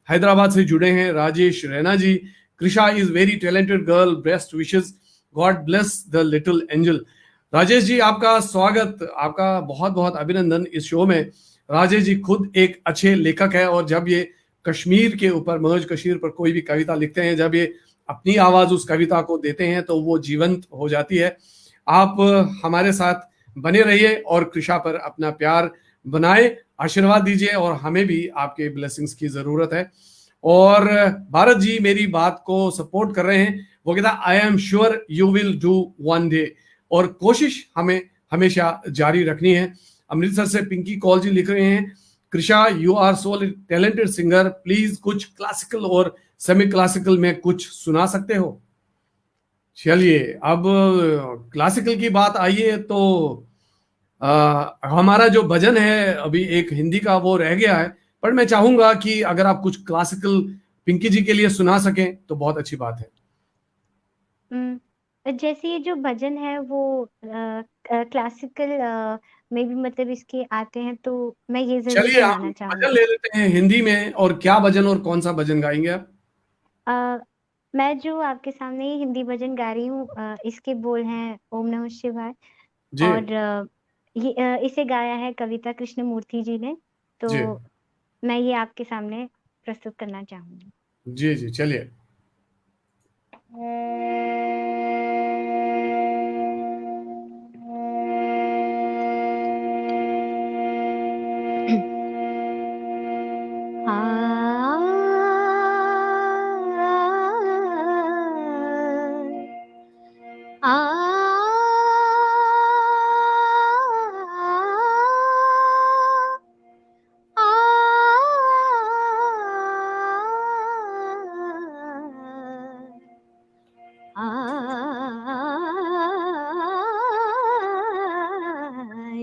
A: हैदराबाद से जुड़े हैं Rajesh Raina ji. Krisha is very talented girl, best wishes, God bless the little angel. Rajesh ji, आपका स्वागत, आपका बहुत बहुत अभिनंदन इस शो में। राजेश जी खुद एक अच्छे लेखक है, और जब ये कश्मीर के ऊपर, मौज कश्मीर पर कोई भी कविता लिखते हैं, जब ये अपनी आवाज उस कविता को देते हैं, तो वो जीवंत हो जाती है। आप हमारे साथ बने रहिए और कृषा पर अपना प्यार बनाए, आशीर्वाद दीजिए, और हमें भी आपके ब्लेसिंग्स की जरूरत है। और भारत जी मेरी बात को सपोर्ट कर रहे हैं, वो कहता I am sure you will do one day, और कोशिश हमें हमेशा जारी रखनी है। अमृतसर से पिंकी कौल जी लिख रहे हैं, Krisha you are so talented singer, please कुछ क्लासिकल और सेमी क्लासिकल में कुछ सुना सकते हो। चलिए, अब क्लासिकल की बात आई है, तो हमारा जो भजन है अभी एक हिंदी का वो रह गया है, पर मैं चाहूंगा कि अगर आप कुछ क्लासिकल पिंकी जी के लिए सुना सकें तो बहुत अच्छी बात है।
B: जैसे ये जो भजन है वो क्लासिकल में भी मतलब इसके आते हैं, तो मैं ये जरूर
A: चलिए, हम
B: सुनाना
A: भजन
B: चाहूंगी।
A: ले लेते हैं हिंदी में। और क्या भजन और कौन सा भजन गाएंगे आप?
B: अ, मैं जो आपके सामने ये हिंदी भजन गा रही हूँ, इसके बोल हैं ओम नमः शिवाय।
A: जी
B: और इसे गाया है कविता कृष्णमूर्ति जी ने। तो
A: जी
B: मैं ये आपके सामने प्रस्तुत करना चाहूंगी।
A: जी जी, चलिए।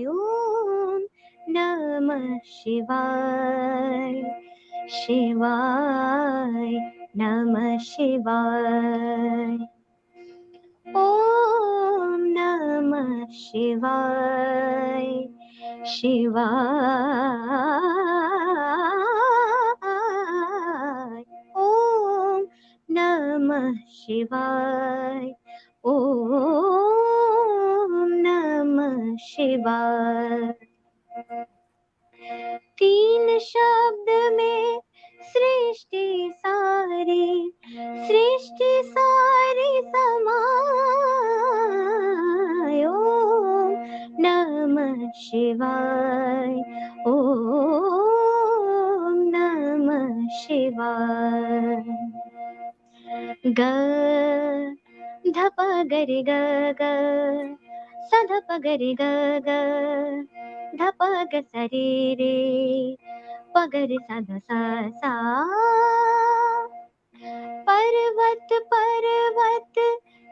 B: ओम नमः शिवाय, शिवाय नमः शिवाय। ओम नमः शिवाय, शिवाय। ओम नमः शिवाय, ओम नमः शिवाय। तीन शब्द में सृष्टि सारी, सृष्टि सारी समाय। ओम नमः शिवाय, ओम नमः शिवाय। ग धप गरि ग ग, स धप गरि ग ग, धप ग सरि रे, प गरि स ध स सा। पर्वत पर्वत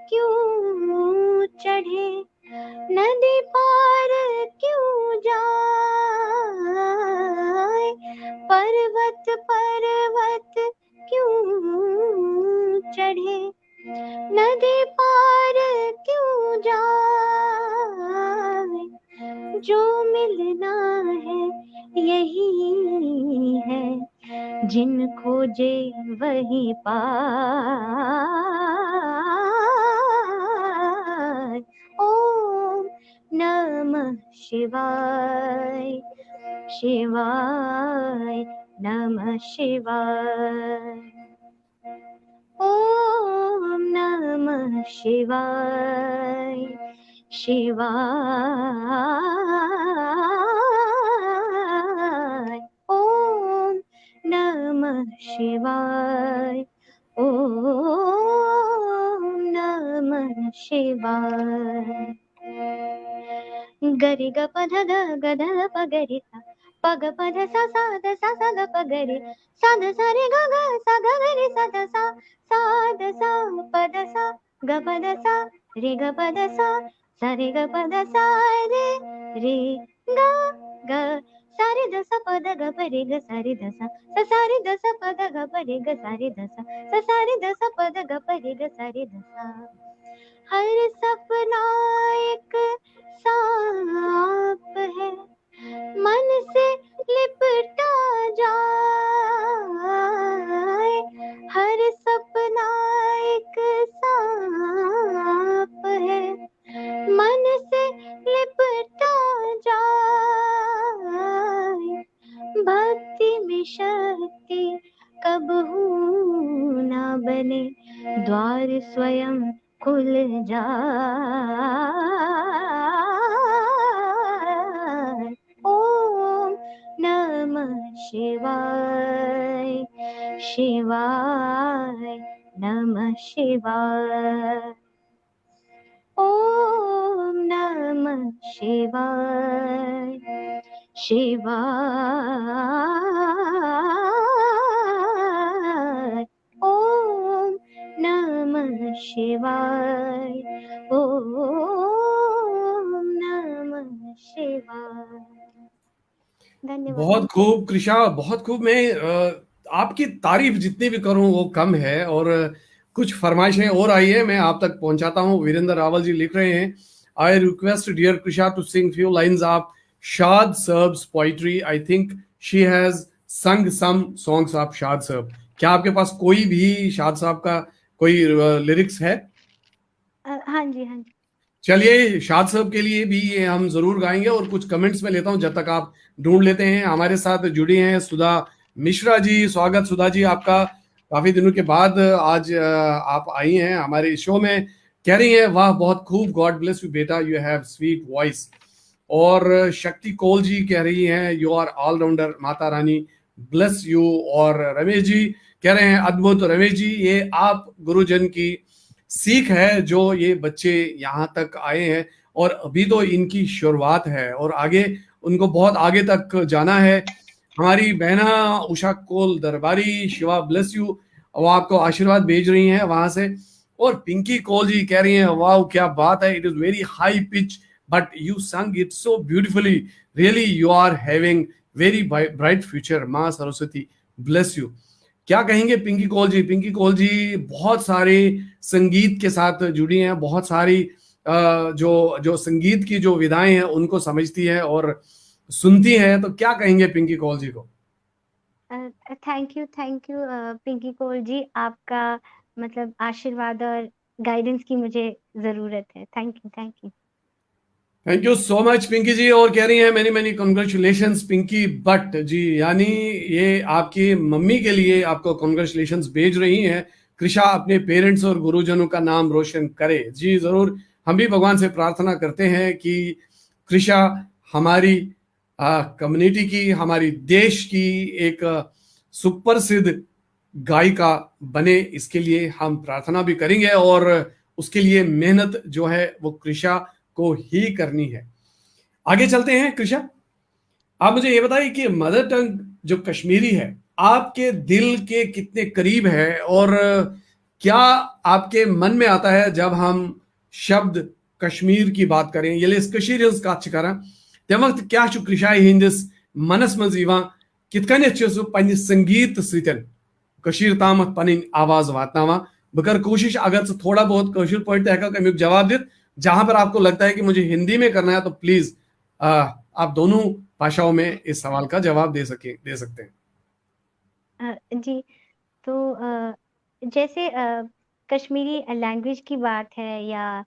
B: क्यों चढ़े, नदी पार क्यों जाए। पर्वत पर्वत क्यों चढ़े, नदी पार क्यों जाए। जो मिलना है यही है, जिन खोजे वही पाए। ओम नमः शिवाय, शिवाय नमः शिवाय। ओम नमः शिवाय, शिवाय। ओम नमः शिवाय, ओम नमः शिवाय। गरि ग प ध ध ग ध ध प गरि सा प ग प ध सा ध प गरि सा ध सा रे ग ग सा ग ग रे सा ध सा प ध सा ग प ध सा रे ग प ध सा रे ग प ध सा रे ग ग सा रे ध सा प ध ग प रे ग सा रे ध सा रे ध सा प ध ग प रे ग सा रे ध सा रे ध सा प ध ग प रे ग सा रे ध सा। हर सपना एक सांप है, मन से लिपटा जाए। हर सपना एक सांप है, मन से लिपटा जाए। भक्ति में शक्ति कबहू ना बने, द्वार स्वयं खुल जाए। ओम नमः शिवाय, शिवाय नमः शिवाय। ओम नमः शिवाय, शिवाय। ओम नमः शिवाय, ओम नमः शिवाय। धन्यवाद।
A: बहुत खूब कृषा, बहुत खूब। मैं आपकी तारीफ जितनी भी करूं वो कम है। और कुछ फरमाइशें और आई है, मैं आप तक पहुंचाता हूं। वीरेंद्र रावल जी लिख रहे हैं, I request dear Krisha to sing few lines of Shad Sarab's poetry. I think she has sung some songs of Shad Sarab. क्या आपके पास कोई भी शाद साहब का कोई लिरिक्स है?
B: हाँ जी, हाँ जी।
A: चलिए, शाद साहब के लिए भी ये हम जरूर गाएंगे। और कुछ कमेंट्स में लेता हूं जब तक आप ढूंढ लेते हैं। हमारे साथ जुड़ी हैं सुधा मिश्रा जी। स्वागत सुधा जी आपका, काफी दिनों के बाद आज आप आई हैं हमारे शो में। कह रही हैं वाह बहुत खूब, गॉड ब्लेस यू बेटा, यू हैव स्वीट वॉइस। और शक्ति कौल जी कह रही हैं you are allrounder, Mata Rani bless you. और रमेश जी कह रहे हैं अद्भुत। रमेश जी, ये आप गुरुजन की सीख है जो ये बच्चे यहाँ तक आए हैं, और अभी तो इनकी शुरुआत है और आगे उनको बहुत आगे तक जाना है। हमारी बहना उषा कोल दरबारी, शिवा ब्लेस यू, वो आपको आशीर्वाद भेज रही हैं वहां से। और पिंकी कोल जी कह रही हैं वाह क्या बात है, it is very high pitch but you sung it so beautifully, really you are having very bright future, माँ सरस्वती ब्लेस यू। क्या कहेंगे पिंकी कौल जी? पिंकी कौल जी बहुत सारे संगीत के साथ जुड़ी हैं, बहुत सारी जो जो संगीत की जो विधाएं हैं उनको समझती है और सुनती है। तो क्या कहेंगे पिंकी कौल जी को?
B: थैंक यू पिंकी कौल जी, आपका मतलब आशीर्वाद और गाइडेंस की मुझे जरूरत है। Thank you.
A: Thank you so much Pinky ji. और कह रही हैं many many congratulations Pinky Bhatt ji, यानी ये आपकी मम्मी के लिए आपको कॉन्ग्रेचुलेशंस भेज रही हैं। कृषा अपने पेरेंट्स और गुरुजनों का नाम रोशन करे। जी जरूर, हम भी भगवान से प्रार्थना करते हैं कि कृषा हमारी कम्युनिटी की, हमारी देश की एक सुप्रसिद्ध गायिका बने, इसके लिए हम प्रार्थना भी करेंगे। और उसके लिए मेहनत जो है वो कृषा को ही करनी है। आगे चलते हैं। कृषा, आप मुझे ये बताइए कि मदर टंग जो कश्मीरी है आपके दिल के कितने करीब है, और क्या आपके मन में आता है जब हम शब्द कश्मीर की बात करें, ये कश्मीर कत कर तम वक्त क्या कृषा हिंदिस मनस मज कित कन संगीत सतीर ताम पन आवाज वातना। बह कर कोशिश, अगर थोड़ा बहुत कशिर पे अमुक जवाब दित, जहां पर आपको लगता है कि मुझे हिंदी में करना है तो प्लीज आप दोनों भाषाओं में इस सवाल का जवाब दे सकते हैं।
B: जी, तो जैसे कश्मीरी लैंग्वेज की बात है या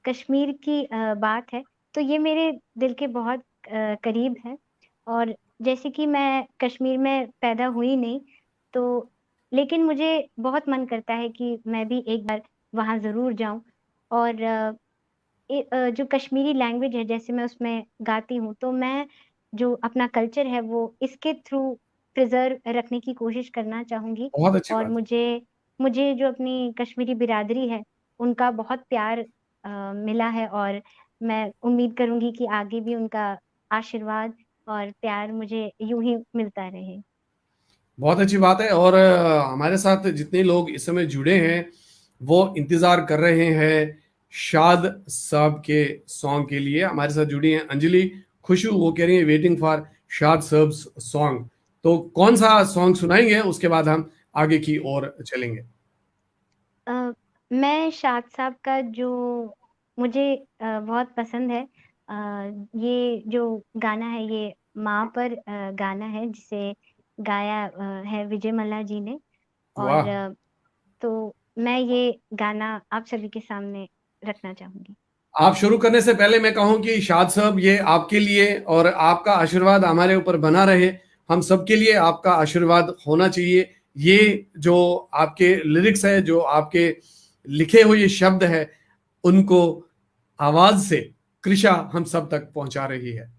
B: कश्मीर की बात है, तो ये मेरे दिल के बहुत करीब है। और जैसे कि मैं कश्मीर में पैदा हुई नहीं, तो लेकिन मुझे बहुत मन करता है कि मैं भी एक बार वहाँ ज़रूर जाऊँ। और जो कश्मीरी लैंग्वेज है, जैसे मैं उसमें गाती हूँ, तो मैं जो अपना कल्चर है वो इसके थ्रू प्रिजर्व रखने की कोशिश करना चाहूँगी।
A: बहुत अच्छी
B: और
A: बात।
B: मुझे मुझे जो अपनी कश्मीरी बिरादरी है, उनका बहुत प्यार मिला है। और मैं उम्मीद करूँगी कि आगे भी उनका आशीर्वाद और प्यार मुझे यूँ ही मिलता रहे।
A: बहुत अच्छी बात है। और हमारे साथ जितने लोग इस समय जुड़े हैं, वो इंतज़ार कर रहे हैं शाद साहब के सॉन्ग के लिए। हमारे साथ जुड़ी हैं अंजलि, खुशू, वो कह रही हैं वेटिंग फॉर शाद साहब्स सॉन्ग। तो कौन-सा सॉन्ग सुनाएँगे, उसके बाद हम आगे की ओर चलेंगे।
B: मैं शाद साहब का जो मुझे बहुत पसंद है, ये जो गाना है ये माँ पर गाना है जिसे गाया है विजय मल्ला जी ने। और
A: वाह!
B: तो मैं ये गाना आप सभी के सामने रखना चाहूँगी।
A: आप शुरू करने से पहले मैं कहूँ कि शाद साहब, ये आपके लिए और आपका आशीर्वाद हमारे ऊपर बना रहे। हम सबके लिए आपका आशीर्वाद होना चाहिए। ये जो आपके लिरिक्स है, जो आपके लिखे हुए शब्द है, उनको आवाज से कृषा हम सब तक पहुंचा रही है।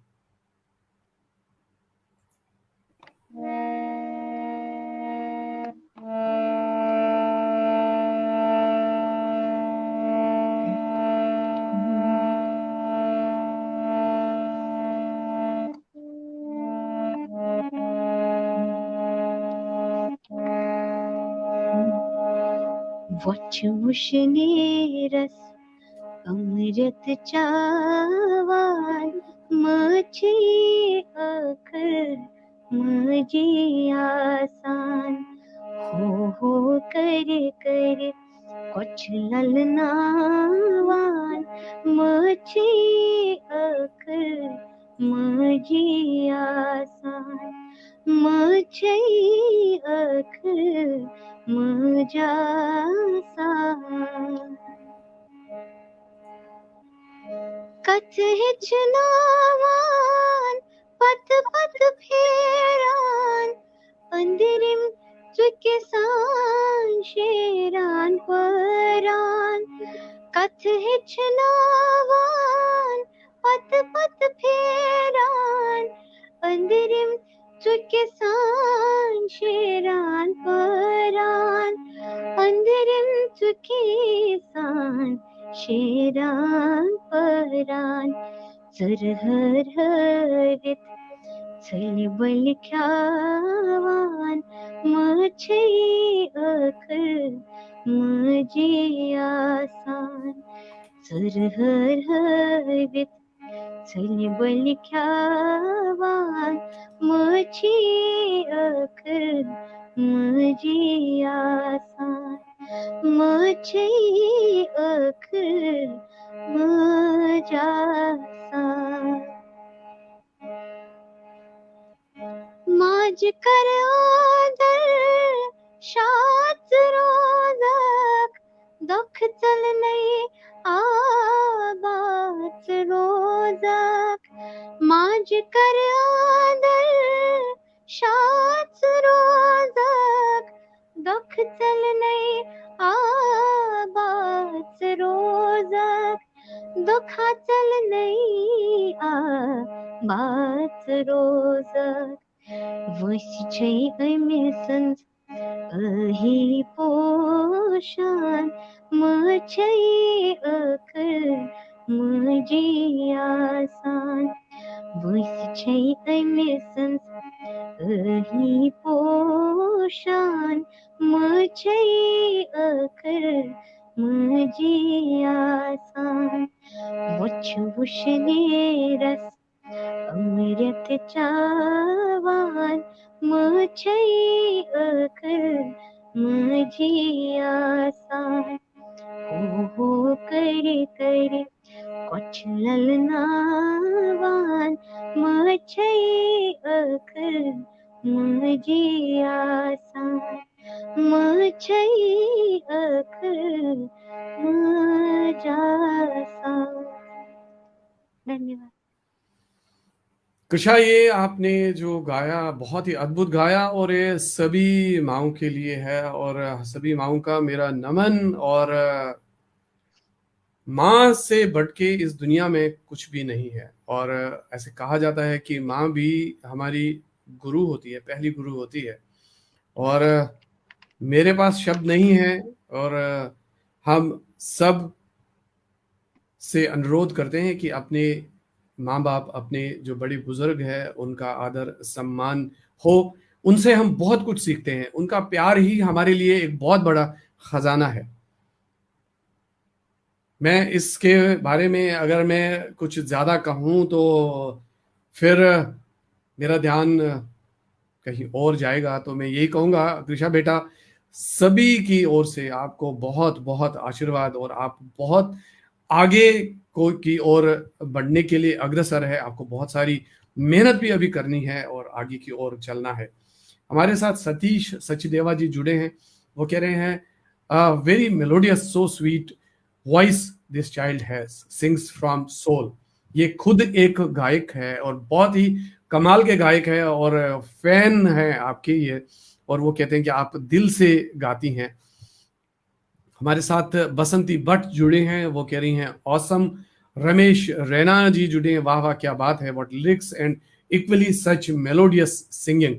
B: वचमुशने रस अमृत चावान माझे अखर माझे आसान हो कर कर कुछ ललनावान माझे अखर माझे आसान माझे अखर माझा आसान कथ हिचनावान पत पत फेरान अंदरिम चुके सान शेरान परान कथ हिचनावान पत पत फेरान अंदरिम चुके सान शेरान परान अंदरिम चुके सान शेरान परान सरहर हरित छलबल ख्यावान माझे अखर माझे आसान सरहर हरित छलबल ख्यावान माझे अखर माझे आसान माझे अखर माझा आसान माझ कर आदर शात रोजक दुख चल नहीं आबात रोजक माझ कर आदर शात रोजक दुख चल नहीं आबात रोजक दुखा चल नहीं आबात रोजक वशी अमिसंस अही पोषान माझे अखर माझे आसान वशी अमिसंस अही पोषान माझे अखर माझे आसान वचवुशने रस अमृत चावान माझे अखर माझे आसान हो कर कर कुछ ललनावान माझे अखर माझे आसान माझे अखर माझा आसान। धन्यवाद।
A: कृषा, ये आपने जो गाया बहुत ही अद्भुत गाया, और ये सभी माँओं के लिए है, और सभी माँओं का मेरा नमन। और माँ से बढ़ के इस दुनिया में कुछ भी नहीं है। और ऐसे कहा जाता है कि माँ भी हमारी गुरु होती है, पहली गुरु होती है। और मेरे पास शब्द नहीं है, और हम सब से अनुरोध करते हैं कि अपने माँ बाप, अपने जो बड़े बुजुर्ग हैं, उनका आदर सम्मान हो। उनसे हम बहुत कुछ सीखते हैं। उनका प्यार ही हमारे लिए एक बहुत बड़ा खजाना है। मैं इसके बारे में अगर मैं कुछ ज्यादा कहूँ तो फिर मेरा ध्यान कहीं और जाएगा। तो मैं यही कहूंगा, कृषा बेटा, सभी की ओर से आपको बहुत बहुत आशीर्वाद, और आप बहुत आगे को की ओर बढ़ने के लिए अग्रसर है। आपको बहुत सारी मेहनत भी अभी करनी है और आगे की ओर चलना है। हमारे साथ सतीश सचदेवा जी जुड़े हैं। वो कह रहे हैं, very melodious, so sweet voice this child has, sings from soul. ये खुद एक गायक है और बहुत ही कमाल के गायक है और फैन है आपके ये। और वो कहते हैं कि आप दिल से गाती हैं। हमारे साथ बसंती भट्ट जुड़े हैं। वो कह रही हैं ऑसम। रमेश रैना जी जुड़े हैं, वाह वाह क्या बात है, what lyrics and equally such melodious singing.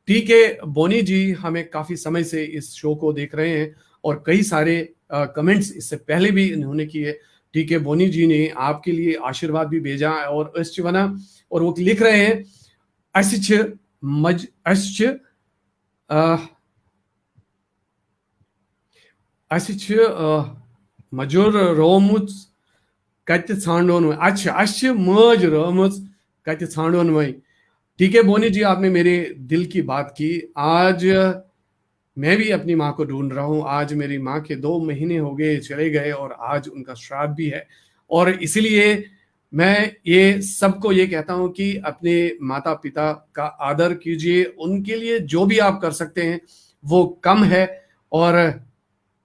A: टीके बोनी जी हमें काफी समय से इस शो को देख रहे हैं और कई सारे कमेंट्स इससे पहले भी इन्होंने किए। टीके बोनी जी ने आपके लिए आशीर्वाद भी भेजा और बना, और वो लिख रहे हैं असिच मज असिच असिच मजूर रोमुच कत छांडोन में। अच्छा, अश मज रोमुच कत छांडोन में। ठीक है बोनी जी, आपने मेरे दिल की बात की। आज मैं भी अपनी माँ को ढूंढ रहा हूँ। आज मेरी माँ के 2 महीने हो गए चले गए और आज उनका श्राद्ध भी है। और इसीलिए मैं ये सबको ये कहता हूँ कि अपने माता पिता का आदर कीजिए। उनके लिए जो भी आप कर सकते हैं वो कम है। और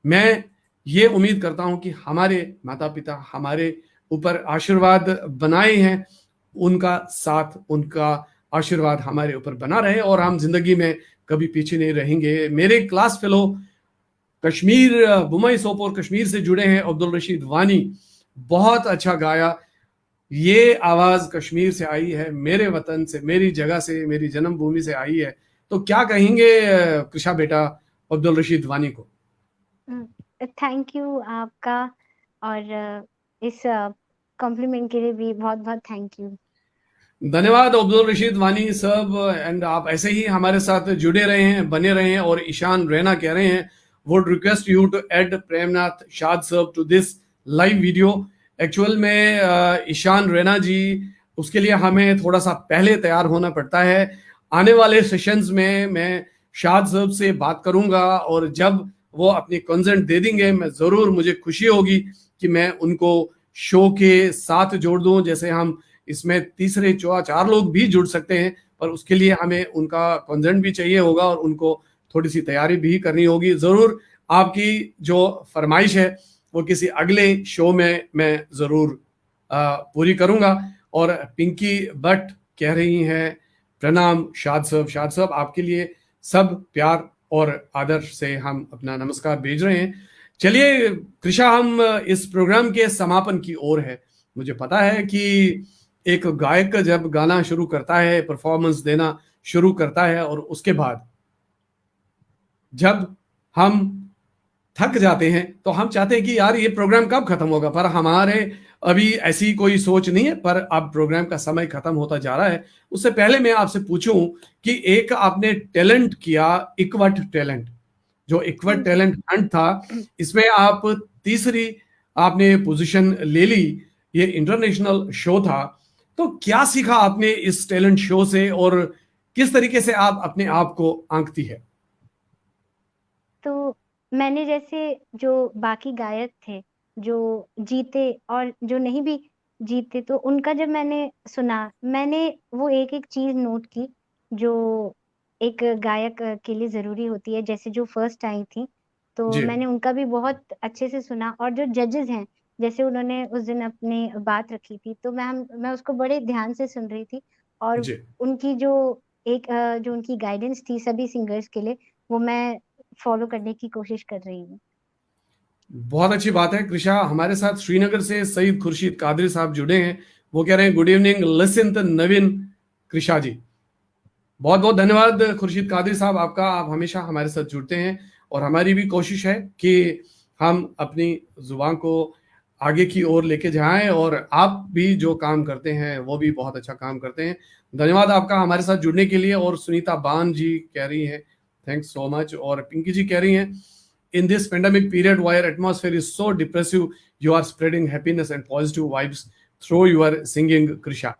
A: मैं ये उम्मीद करता हूँ कि हमारे माता पिता हमारे ऊपर आशीर्वाद बनाए हैं, उनका साथ, उनका आशीर्वाद हमारे ऊपर बना रहे और हम जिंदगी में कभी पीछे नहीं रहेंगे। मेरे क्लास फेलो कश्मीर, बुमई सोपोर कश्मीर से जुड़े हैं अब्दुल रशीद वानी। बहुत अच्छा गाया। ये आवाज कश्मीर से आई है, मेरे वतन से, मेरी जगह से, मेरी जन्मभूमि से आई है। तो क्या कहेंगे कृषा बेटा अब्दुल रशीद वानी को?
B: थैंक यू आपका, और इस कॉम्प्लीमेंट के लिए भी बहुत बहुत थैंक यू।
A: धन्यवाद अब्दुल रशीद वानी साहब। एंड आप ऐसे ही हमारे साथ जुड़े रहे हैं, बने रहे हैं। और ईशान रैना कह रहे हैं would request you to add Premnath Shad साहब to this live video. Actual में ईशान रैना जी, उसके लिए हमें थोड़ा सा पहले तैयार होना पड़ता है। आने वाले सेशंस में मैं शाद साहब से बात करूंगा और जब वो अपनी कंसेंट दे देंगे, मैं जरूर, मुझे खुशी होगी कि मैं उनको शो के साथ जोड़ दूं। जैसे हम इसमें तीसरे 4 लोग भी जुड़ सकते हैं, पर उसके लिए हमें उनका कंसेंट भी चाहिए होगा और उनको थोड़ी सी तैयारी भी करनी होगी। जरूर आपकी जो फरमाइश है वो किसी अगले शो में मैं जरूर पूरी करूंगा। और पिंकी भट्ट कह रही हैं प्रणाम शाद साहब। शाद साहब, आपके लिए सब प्यार और आदर से हम अपना नमस्कार भेज रहे हैं। चलिए कृषा, हम इस प्रोग्राम के समापन की ओर है। मुझे पता है कि एक गायक जब गाना शुरू करता है, परफॉर्मेंस देना शुरू करता है, और उसके बाद जब हम थक जाते हैं तो हम चाहते हैं कि यार ये प्रोग्राम कब खत्म होगा। पर हमारे अभी ऐसी कोई सोच नहीं है। पर अब प्रोग्राम का समय खत्म होता जा रहा है। उससे पहले मैं आपसे पूछूं कि एक आपने टैलेंट किया, इक्वट टैलेंट, जो इक्वट टैलेंट हंट था, इसमें आप तीसरी आपने पोजीशन ले ली। ये इंटरनेशनल शो था। तो क्या सीखा आपने इस टैलेंट शो से और किस तरीके से आप अपने आप को आंकती है?
B: तो मैंने जैसे जो बाकी गायक थे जो जीते और जो नहीं भी जीते, तो उनका जब मैंने सुना, मैंने वो एक एक चीज नोट की जो एक गायक के लिए जरूरी होती है। जैसे जो फर्स्ट आई थी, तो
A: जी
B: मैंने उनका भी बहुत अच्छे से सुना। और जो जजेस हैं, जैसे उन्होंने उस दिन अपनी बात रखी थी, तो मैं उसको बड़े ध्यान से सुन रही थी। और
A: जी,
B: उनकी जो जो उनकी गाइडेंस थी सभी सिंगर्स के लिए, वो मैं फॉलो करने की कोशिश कर रही हूँ।
A: बहुत अच्छी बात है। कृषा, हमारे साथ श्रीनगर से सईद खुर्शीद कादरी साहब जुड़े हैं। वो कह रहे हैं गुड इवनिंग लिसन नवीन कृषा जी। बहुत बहुत धन्यवाद खुर्शीद कादरी साहब आपका। आप हमेशा हमारे साथ जुड़ते हैं और हमारी भी कोशिश है कि हम अपनी जुबान को आगे की ओर लेके जाएं, और आप भी जो काम करते हैं वो भी बहुत अच्छा काम करते हैं। धन्यवाद आपका हमारे साथ जुड़ने के लिए। और सुनीता बान जी कह रही हैं थैंक्स सो मच, और पिंकी जी कह रही हैं in this pandemic period where atmosphere is so depressive you are spreading happiness and positive vibes through your singing Krisha.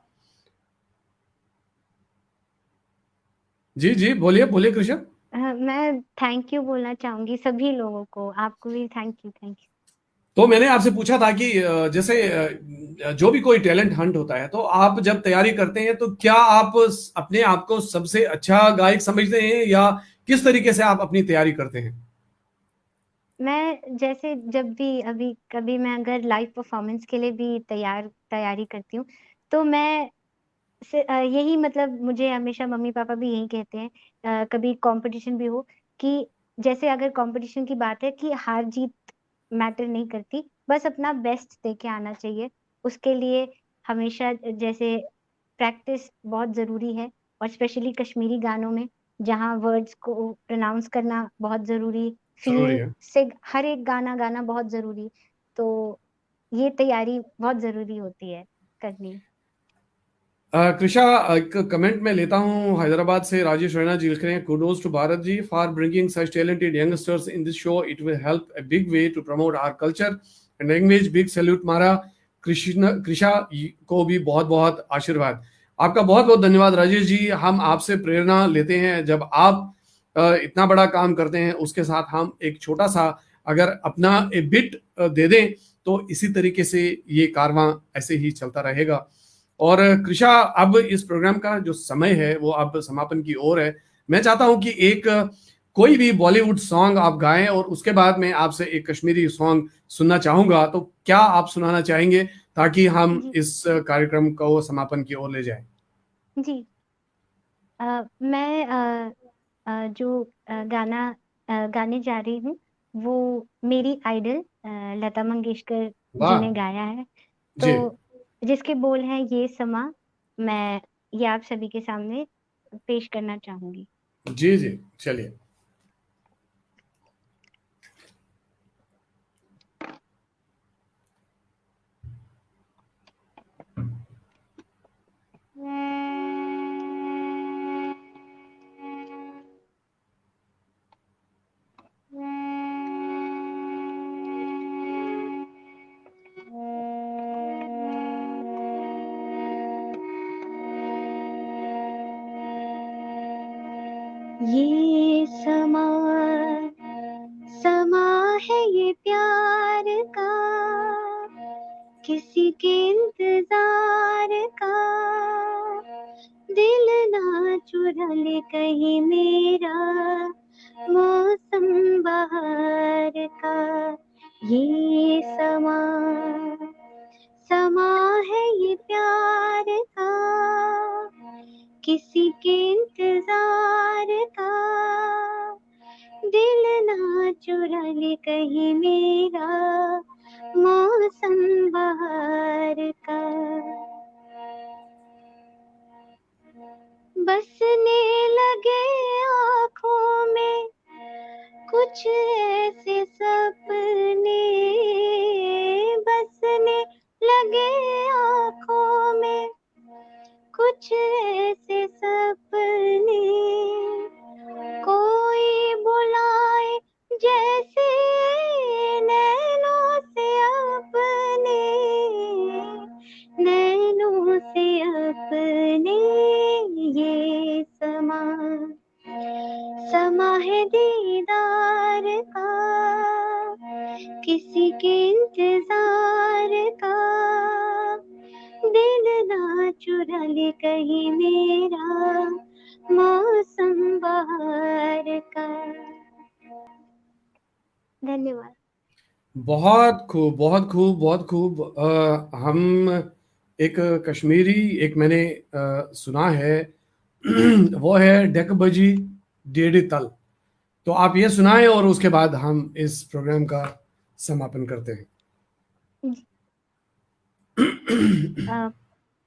A: जी जी, बोलिए बोलिए कृषा।
B: मैं थैंक यू बोलना चाहूंगी सभी लोगों को, आपको भी थैंक यू, थैंक यू।
A: तो मैंने आपसे पूछा था कि जैसे जो भी कोई टैलेंट हंट होता है, तो आप जब तैयारी करते हैं तो क्या आप अपने आप को सबसे अच्छा गायक समझते हैं, या किस तरीके से आप अपनी तैयारी करते हैं?
B: मैं जैसे जब भी अभी कभी मैं अगर लाइव परफॉर्मेंस के लिए भी तैयारी करती हूँ, तो मैं यही मतलब मुझे हमेशा मम्मी-पापा भी यही कहते हैं, कभी कॉम्पिटिशन भी हो, कि जैसे अगर कॉम्पिटिशन की बात है कि हार-जीत मैटर नहीं करती, बस अपना बेस्ट दे के आना चाहिए। उसके लिए हमेशा जैसे प्रैक्टिस बहुत ज़रूरी है, और स्पेशली कश्मीरी गानों में, जहाँ वर्ड्स को प्रोनाउंस करना बहुत ज़रूरी,
A: जरूरी
B: फ़ील
A: है।
B: से हर एक गाना गाना बहुत ज़रूरी। तो ये तैयारी बहुत ज़रूरी होती है करनी।
A: कृषा, एक कमेंट में लेता हूं हैदराबाद से। राजेश रैना जी लिख रहे हैं kudos to Bharat ji for bringing such talented youngsters in this show, it will help a big way to promote our culture and language. Big salute मारा। कृष्ण कृषा को भी बहुत बहुत आशीर्वाद। आपका बहुत बहुत धन्यवाद राजेश जी। हम आपसे प्रेरणा लेते हैं। जब आप इतना बड़ा काम करते हैं, उसके साथ हम एक छोटा सा अगर अपना ए बिट दे दें, तो इसी तरीके से ये कारवां ऐसे ही चलता रहेगा। और कृषा, अब इस प्रोग्राम का जो समय है वो अब समापन की ओर है। मैं चाहता हूं कि एक कोई भी बॉलीवुड सॉन्ग आप गाएं, और उसके बाद मैं आपसे एक कश्मीरी सॉन्ग सुनना चाहूंगा। तो क्या आप सुनाना चाहेंगे, ताकि हम
B: जी,
A: इस कार्यक्रम को समापन की ओर ले जाएं?
B: जी। मैं जो गाने जा रही हूँ, वो मेरी आइडल लता मंगेशकर जी
A: वाह।
B: ने गाया है।
A: जी
B: तो जिसके बोल हैं ये समा, मैं ये आप सभी के सामने पेश करना चाहूँगी।
A: जी जी, चलिए।
B: ये समा समा है ये प्यार का, किसी के इंतजार का, दिल ना चुरा ले कहीं मेरा, मौसम बहार का। ये समा समा है ये प्यार का, किसी के इंतजार का, दिल ना चुरा ले कहीं मेरा, मौसम बहार का। बसने लगे आँखों में कुछ ऐसे सपने, बसने लगे आँखों में कुछ ऐसे सपने, कोई बुलाए जैसे नैनों से अपने, नैनों से अपने। ये समा समा है दीदार का, किसी के इंतजार का, दिल ना चुरा ले कहीं मेरा, मौसम बहार का। धन्यवाद।
A: बहुत खूब, बहुत खूब, बहुत खूब। हम एक कश्मीरी एक मैंने सुना है वो है डेक बजी डेढ़ तल। तो आप ये सुनाएं, और उसके बाद हम इस प्रोग्राम का समापन करते हैं।
B: जी, अ,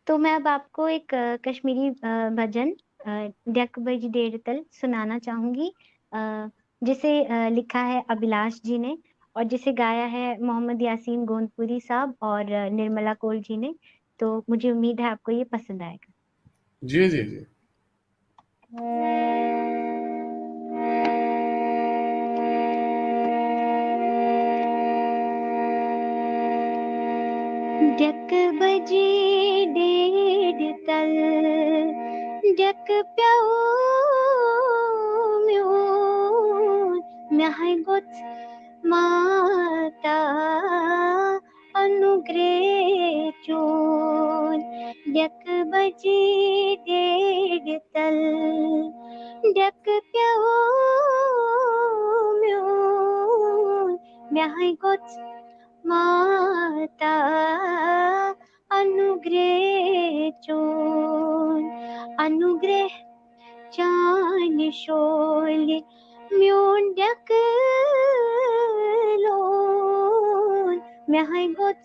B: तो मैं अब आपको एक कश्मीरी भजन डक बज डेढ़ तल सुनाना चाहूंगी, जिसे लिखा है अभिलाष जी ने, और जिसे गाया है मोहम्मद यासीन गोंदपुरी साहब और निर्मला कौल जी ने। तो मुझे उम्मीद है आपको ये पसंद आएगा।
A: जी जी जी।
B: जक बजे डेढ़ तल जक प्याऊ म्यून म्याहाय गोच माता अनुग्रह चून जक बजे डेढ़ तल जक प्याऊ म्यून म्याहाय गोच माता अनुग्रह चोन अनुग्रह चान शोल म्योंडक लोन म्याहाय गोच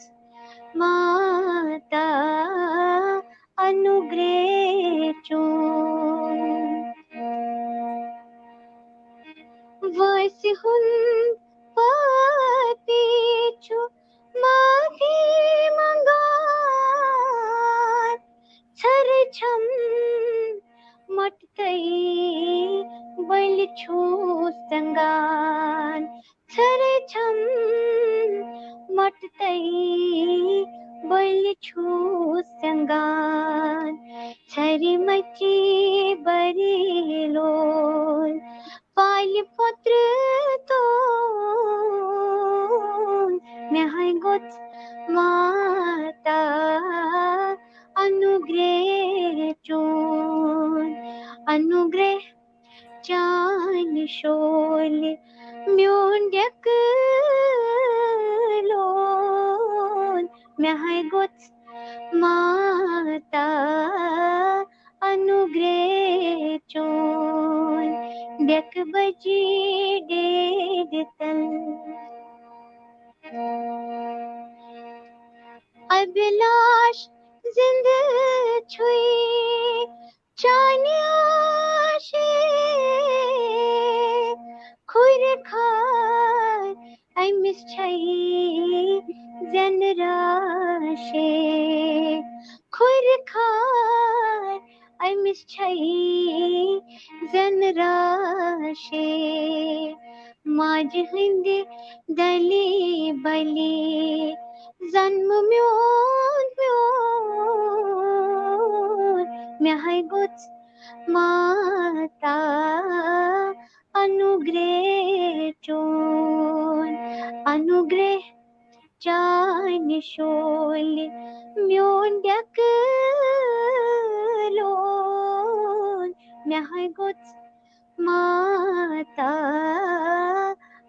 B: माता अनुग्रह चोन वैसे हुन पीछू माफी मंगान छर छम मटतई बैल छू संगान छर छम मटतई बैल छू संगान छरी मची बरी लोल पाल पुत्र तो म्याहाय गोच माता अनुग्रह चोन अनुग्रह चान शोल म्योंडक लोन म्याहाय गोच माता अनुग्रह चोन डक बजी डेढ़ तल अभिलाष जिंद छुई चान्याशे खुर खार आई मिस छई जन राशे खुर खार आई मिस छई जन राशे माज हिंदी दली बली जन्म म्योन म्योन म्याहाय गोच माता अनुग्रह चोन अनुग्रह चान शोल म्योंडक लोन म्याहाय गोच माता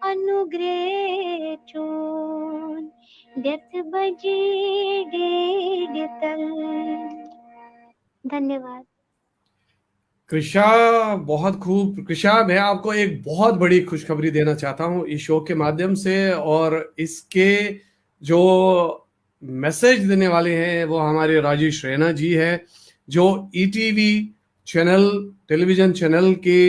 B: अनुग्रह चोन डक बजे डेढ़ तल। धन्यवाद।
A: कृषा, बहुत खूब। कृषा, मैं आपको एक बहुत बड़ी खुशखबरी देना चाहता हूं इस शो के माध्यम से, और इसके जो मैसेज देने वाले हैं वो हमारे राजेश रैना जी है, जो ईटीवी चैनल, टेलीविजन चैनल के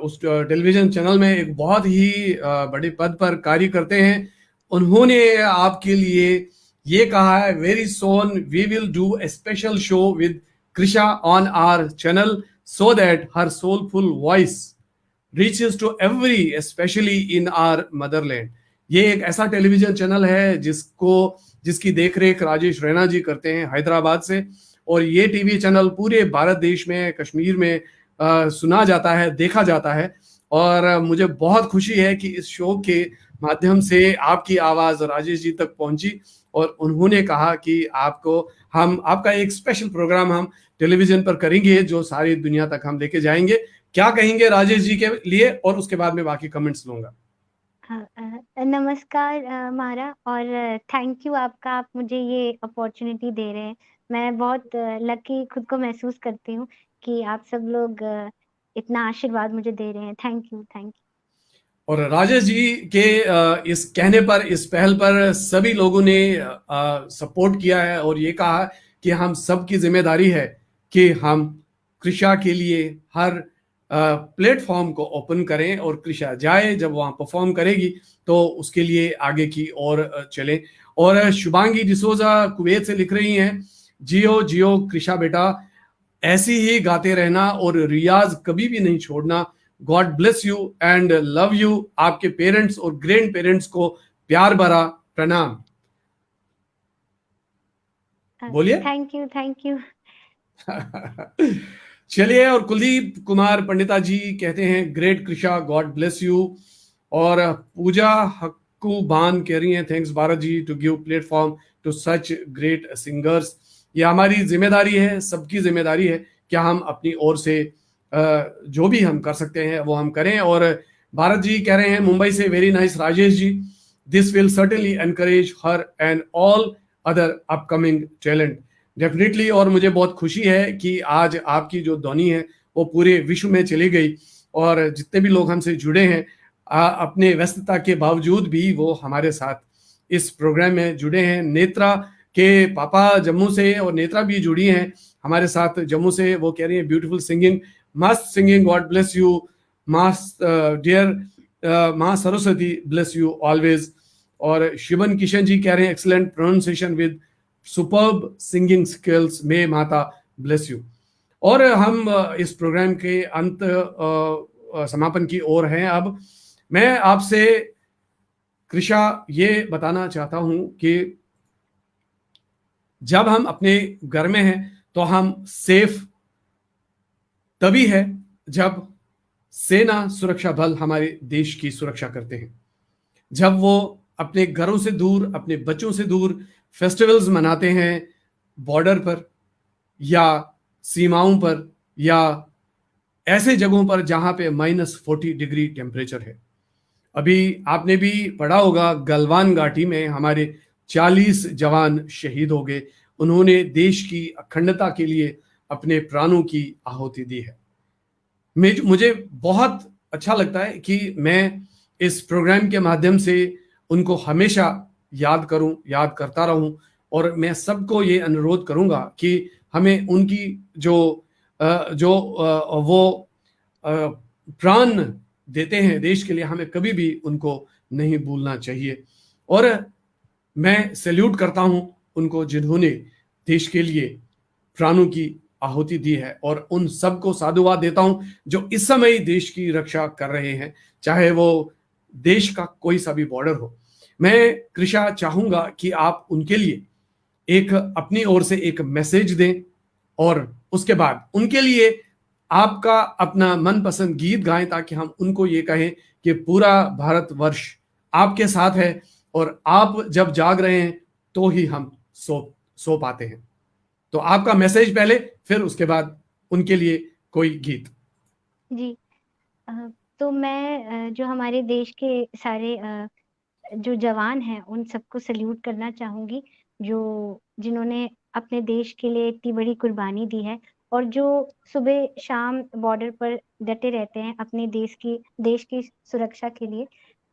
A: उस टेलीविजन चैनल में एक बहुत ही बड़े पद पर कार्य करते हैं। उन्होंने आपके लिए ये कहा है, very soon we will do a special show with Krisha on our channel so that her soulful voice reaches to every, especially in our motherland. ये एक ऐसा टेलीविजन चैनल है जिसकी देखरेख राजेश रैना जी करते हैं हैदराबाद से, और ये टीवी चैनल पूरे भारत देश में, कश्मीर में सुना जाता है, देखा जाता है। और मुझे बहुत खुशी है कि इस शो के माध्यम से आपकी आवाज राजेश जी तक पहुंची, और उन्होंने कहा कि आपका एक स्पेशल प्रोग्राम हम टेलीविजन पर करेंगे जो सारी दुनिया तक हम लेके जाएंगे। क्या कहेंगे राजेश जी के लिए, और उसके बाद में बाकी कमेंट्स लूंगा।
B: नमस्कार मारा, और थैंक यू आपका, आप मुझे ये अपॉर्चुनिटी दे रहे हैं। मैं बहुत लकी खुद को महसूस करती हूँ कि आप सब लोग इतना आशीर्वाद मुझे दे रहे हैं। Thank you, thank you.
A: और राजेश जी के इस कहने पर, इस पहल पर सभी लोगों ने सपोर्ट किया है और ये कहा कि हम सबकी जिम्मेदारी है कि हम कृषा के लिए हर प्लेटफॉर्म को ओपन करें और कृषा जाए, जब वहाँ परफॉर्म करेगी तो उसके लिए आगे की ओर चलें। और शुभांगी डिसोजा कुवैत से लिख रही हैं, जियो जियो कृषा बेटा, ऐसी ही गाते रहना और रियाज कभी भी नहीं छोड़ना। God bless you and love you. आपके पेरेंट्स और ग्रैंड पेरेंट्स को प्यार भरा प्रणाम। बोलिए।
B: Thank you, thank you.
A: चलिए, और कुलदीप कुमार पंडिता जी कहते हैं, great Krisha, god bless you. और पूजा हक्कू बान कह रही हैं, thanks Bharat ji to give platform to such great singers. ये हमारी जिम्मेदारी है, सबकी जिम्मेदारी है कि हम अपनी ओर से जो भी हम कर सकते हैं वो हम करें। और भारत जी कह रहे हैं मुंबई से, very nice Rajesh ji, this will certainly encourage her and all other upcoming talent, definitely. और मुझे बहुत खुशी है कि आज आपकी जो ध्वनि है वो पूरे विश्व में चली गई, और जितने भी लोग हमसे जुड़े हैं अपने व्यस्तता के बावजूद भी वो हमारे साथ इस प्रोग्राम में जुड़े हैं। नेत्रा के पापा जम्मू से, और नेत्रा भी जुड़ी हैं हमारे साथ जम्मू से। वो कह रही हैं, ब्यूटीफुल सिंगिंग, मस्त सिंगिंग, गॉड ब्लेस यू मस्त डियर, माँ सरस्वती ब्लेस यू ऑलवेज। और शिवन किशन जी कह रहे हैं, excellent pronunciation with superb singing skills, may माता ब्लेस यू। और हम इस प्रोग्राम के अंत समापन की ओर हैं। अब मैं आपसे कृषा ये बताना चाहता हूं कि जब हम अपने घर में हैं तो हम सेफ तभी है जब सेना सुरक्षा बल हमारे देश की सुरक्षा करते हैं। जब वो अपने घरों से दूर, अपने बच्चों से दूर फेस्टिवल्स मनाते हैं बॉर्डर पर या सीमाओं पर या ऐसे जगहों पर जहां पे -40 डिग्री टेम्परेचर है। अभी आपने भी पढ़ा होगा, गलवान घाटी में हमारे 40 जवान शहीद हो गए। उन्होंने देश की अखंडता के लिए अपने प्राणों की आहुति दी है। मुझे बहुत अच्छा लगता है कि मैं इस प्रोग्राम के माध्यम से उनको हमेशा याद करूं, याद करता रहूं। और मैं सबको ये अनुरोध करूंगा कि हमें उनकी वो प्राण देते हैं देश के लिए, हमें कभी भी उनको नहीं भूलना चाहिए। और मैं सैल्यूट करता हूं उनको जिन्होंने देश के लिए प्राणों की आहुति दी है, और उन सबको साधुवाद देता हूं जो इस समय देश की रक्षा कर रहे हैं, चाहे वो देश का कोई सा भी बॉर्डर हो। मैं कृषा चाहूंगा कि आप उनके लिए एक अपनी ओर से एक मैसेज दें, और उसके बाद उनके लिए आपका अपना मनपसंद गीत गाएं, ताकि हम उनको ये कहें कि पूरा भारतवर्ष आपके साथ है, और आप जब जाग रहे हैं तो ही हम सो पाते हैं। तो आपका मैसेज पहले, फिर उसके बाद उनके लिए कोई गीत।
B: जी। अ, तो मैं जो हमारे देश के सारे जो जवान हैं उन सबको सैल्यूट करना चाहूंगी, जो जिन्होंने अपने देश के लिए इतनी बड़ी कुर्बानी दी है, और जो सुबह शाम बॉर्डर पर डटे रहते हैं अपने देश की सुरक्षा के लिए।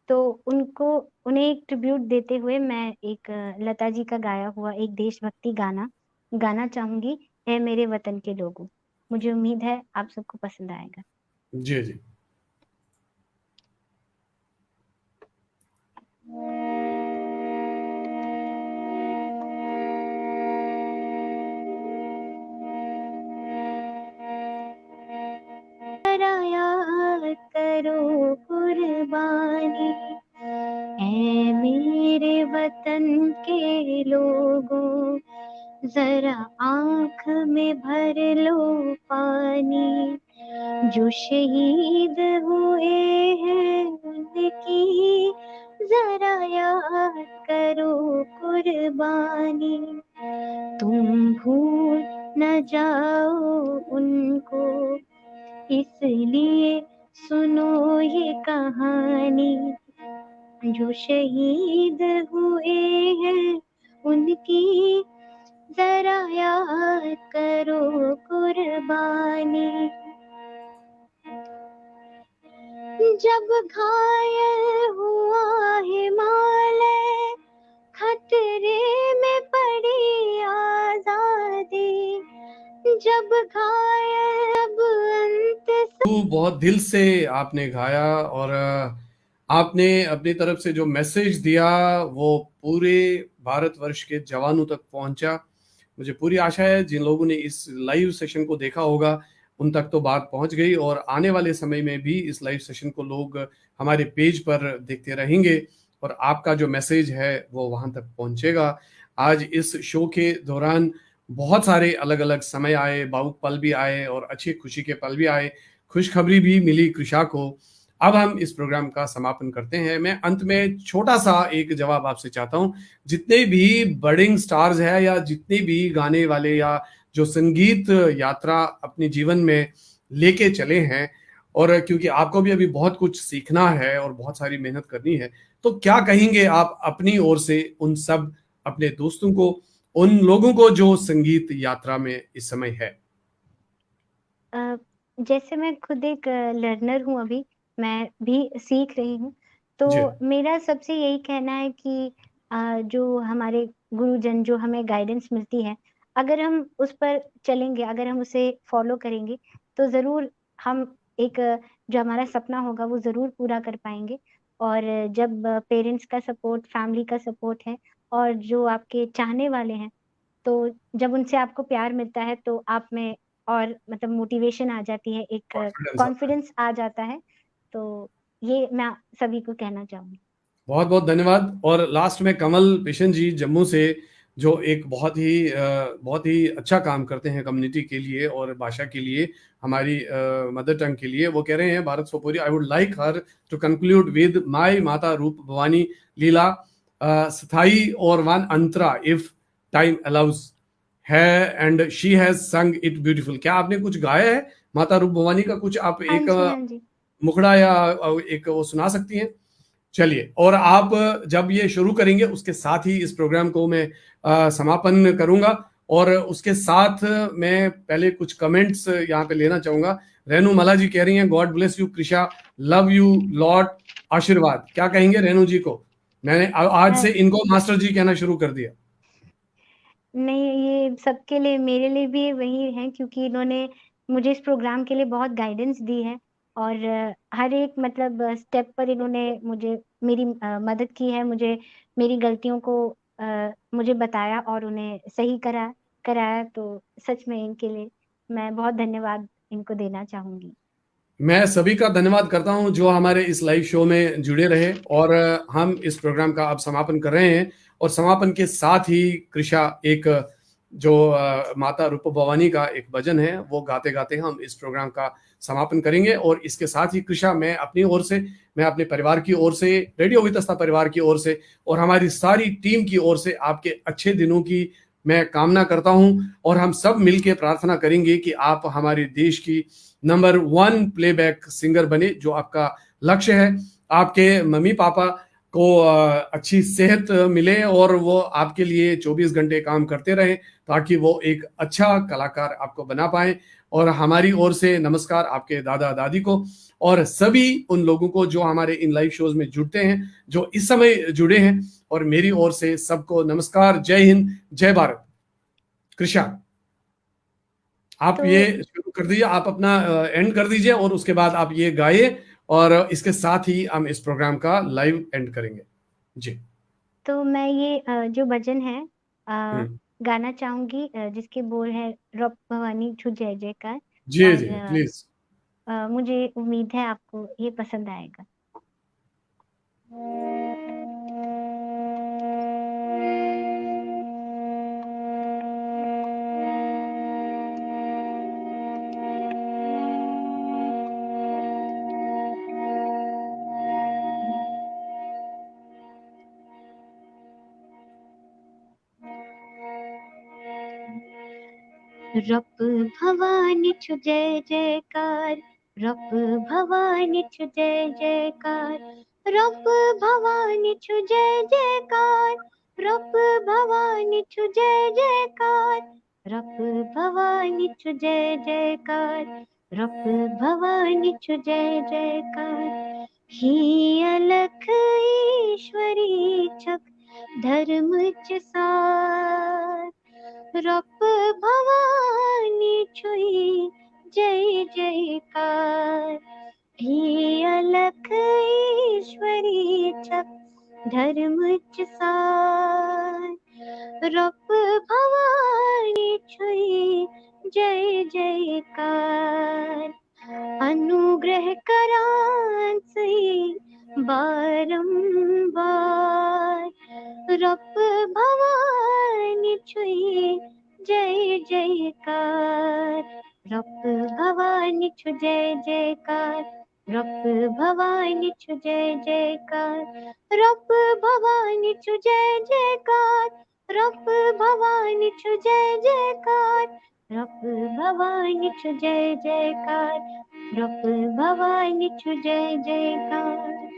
B: तो उन्हें एक ट्रिब्यूट देते हुए मैं एक लता जी का गाया हुआ एक देशभक्ति गाना गाना चाहूंगी, है मेरे वतन के लोगों। मुझे उम्मीद है आप सबको पसंद आएगा।
A: जी जी।
B: जरा याद करो कुर्बानी, ऐ मेरे वतन के लोगों, जरा आंख में भर लो पानी। जो शहीद हुए हैं उनकी जरा याद करो कुर्बानी। तुम भूल न जाओ उनको, इसलिए सुनो ये कहानी। जो शहीद हुए हैं उनकी जरा याद करो कुर्बानी। जब घायल हुआ हिमालय, खतरे में पड़ी आजादी। जब घायल, अब अंत
A: बहुत दिल से आपने गाया और आपने अपनी तरफ से जो मैसेज दिया वो पूरे भारतवर्ष के जवानों तक पहुंचा। मुझे पूरी आशा है जिन लोगों ने इस लाइव सेशन को देखा होगा उन तक तो बात पहुंच गई और आने वाले समय में भी इस लाइव सेशन को लोग हमारे पेज पर देखते रहेंगे और आपका जो मैसेज है वो वहां तक पहुंचेगा। आज इस शो के दौरान बहुत सारे अलग अलग समय आए, भावुक पल भी आए और अच्छी खुशी के पल भी आए, खुशखबरी भी मिली कृषा को। अब हम इस प्रोग्राम का समापन करते हैं। मैं अंत में छोटा सा एक जवाब आपसे चाहता हूं। जितने भी बडिंग स्टार्स हैं या जितने भी गाने वाले या जो संगीत यात्रा अपने जीवन में लेके चले हैं, और क्योंकि आपको भी अभी बहुत कुछ सीखना है और बहुत सारी मेहनत करनी है, तो क्या कहेंगे आप अपनी ओर से उन सब अपने दोस्तों को, उन लोगों को जो संगीत यात्रा में इस समय है?
B: अ, जैसे मैं खुद एक लर्नर हूँ अभी, मैं भी सीख रही हूँ,
A: जी।
B: तो मेरा सबसे यही कहना है कि जो हमारे गुरुजन जो हमें गाइडेंस मिलती है, अगर हम उस पर चलेंगे, अगर हम उसे फ़ॉलो करेंगे, तो ज़रूर हम एक जो हमारा सपना होगा वो ज़रूर पूरा कर पाएँगे। और जब पेरेंट्स का सपोर्ट, फैमिली का सपोर्ट है और जो आपके चाहने वाले हैं, तो जब उनसे आपको प्यार मिलता है तो आप में और मतलब मोटिवेशन आ जाती है, एक
A: कॉन्फिडेंस आता है।
B: कॉन्फिडेंस आ जाता है, तो ये मैं सभी को कहना चाहूँगी।
A: बहुत बहुत धन्यवाद। और लास्ट में कमल बिशन जी जम्मू से, जो एक बहुत ही अच्छा काम करते हैं कम्युनिटी के लिए और भाषा के लिए, हमारी मदर टंग के लिए। वो कह रहे हैं, Bharat Sopori, I would like her to conclude with my Mata Roop Bhawani Leela sthayi और one antara if time allows है and she has sung it beautiful. क्या आपने कुछ गाया है माता रूप भवानी का? कुछ आप
B: हाँ
A: एक
B: जी, हाँ जी।
A: मुखड़ा या एक वो सुना सकती हैं? चलिए, और आप जब ये शुरू करेंगे उसके साथ ही इस प्रोग्राम को मैं समापन करूंगा। और उसके साथ मैं पहले कुछ कमेंट्स यहाँ पे लेना चाहूंगा। रेनू मला जी कह रही हैं, God bless you Krisha, love you lot, आशीर्वाद। क्या कहेंगे रेनू जी को? मैंने आज
B: अ,
A: से इनको मास्टर जी कहना शुरू कर दिया।
B: नहीं, ये सबके लिए, मेरे लिए भी वही है, क्योंकि इन्होंने मुझे इस प्रोग्राम के लिए बहुत गाइडेंस दी है और हर एक मतलब स्टेप पर इन्होंने मुझे मेरी मदद की है, मुझे मेरी गलतियों को मुझे बताया और उन्हें सही कराया, तो सच में इनके लिए मैं बहुत धन्यवाद इनको देना चाहूँगी।
A: मैं सभी का धन्यवाद करता हूं जो हमारे इस लाइव शो में जुड़े रहे। और हम इस प्रोग्राम का अब समापन कर रहे हैं। और समापन के साथ ही कृषा एक जो माता रूप भवानी का एक भजन है वो गाते गाते हम इस प्रोग्राम का समापन करेंगे। और इसके साथ ही कृषा, मैं अपनी ओर से, मैं अपने परिवार की ओर से, रेडियो वितस्ता परिवार की ओर से और हमारी सारी टीम की ओर से आपके अच्छे दिनों की मैं कामना करता हूं। और हम सब मिलकर प्रार्थना करेंगे कि आप हमारे देश की नंबर 1 प्लेबैक सिंगर बने, जो आपका लक्ष्य है। आपके मम्मी पापा को अच्छी सेहत मिले और वो आपके लिए 24 घंटे काम करते रहें ताकि वो एक अच्छा कलाकार आपको बना पाए। और हमारी ओर से नमस्कार आपके दादा दादी को और सभी उन लोगों को जो हमारे इन लाइव शोज में जुड़ते हैं, जो इस समय जुड़े हैं। और मेरी ओर से सबको नमस्कार, जय हिंद, जय भारत। कृषा, आप
B: तो
A: ये शुरू कर दीजिए, आप अपना एंड कर दीजिए और उसके बाद आप ये गाइए और इसके साथ ही हम इस प्रोग्राम का लाइव एंड करेंगे। जी।
B: तो मैं ये जो भजन है
A: हम्म।
B: गाना चाहूँगी, जिसके बोल है, रब भवानी छू जय जयकार।
A: जी जी
B: और
A: प्लीज।
B: मुझे उम्मीद है आपको ये पसंद आएगा। रब भवानी छु जय जयकार, रब भवानी छु जय जयकार, रब भवानी छु जय जयकार, रब भवानी छु जय जयकार, रब भवानी छु जय जयकार, रब भवानी छु जय जयकार। ही अलख ईश्वरी छक धर्म च सार, रब भवानी छुई जय जयकार। धर्म सार रप भवानी छुई जय जयकार अनुग्रह करांसी बारंबार रप भवानी छुई जय जयकार रप भवानी छु जय जयकार रप भवानी छु जय जयकार रप भवानी छु जय जयकार रप भवानी छु जय जयकार रप भवानी छु जय जयकार रप भवानी छु जय जयकार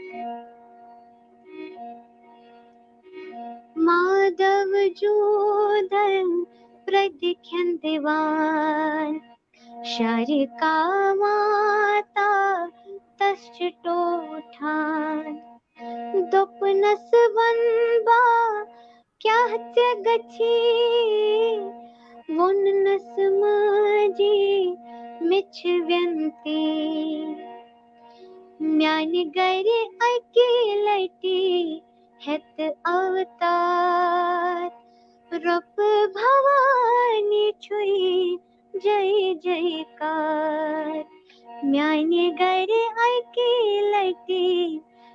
B: माधव जोधन प्रदिख्यन दीवान शारिका माता तश्चटोठान दोपनस वनबा क्या गच्छी वोननस माजी मिच्छव्यन्ति म्यान गरे अकेलटी हेत अवतार रप भवानी छुई जय जयकार म्याने गरे अकेलटी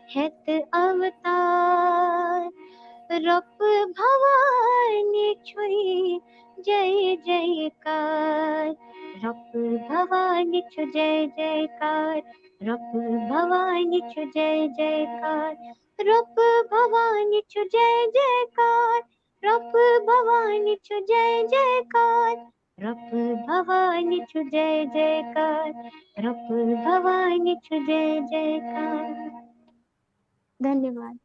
B: हेत अवतार रप भवानी छुई जय जयकार रप भवानी छु जय जयकार रप भवानी छु जय जयकार रप भवानी छु जय जयकार रप भवानी छु जय जयकार रप भवानी छु जय जयकार रप भवानी छु जय जयकार। धन्यवाद।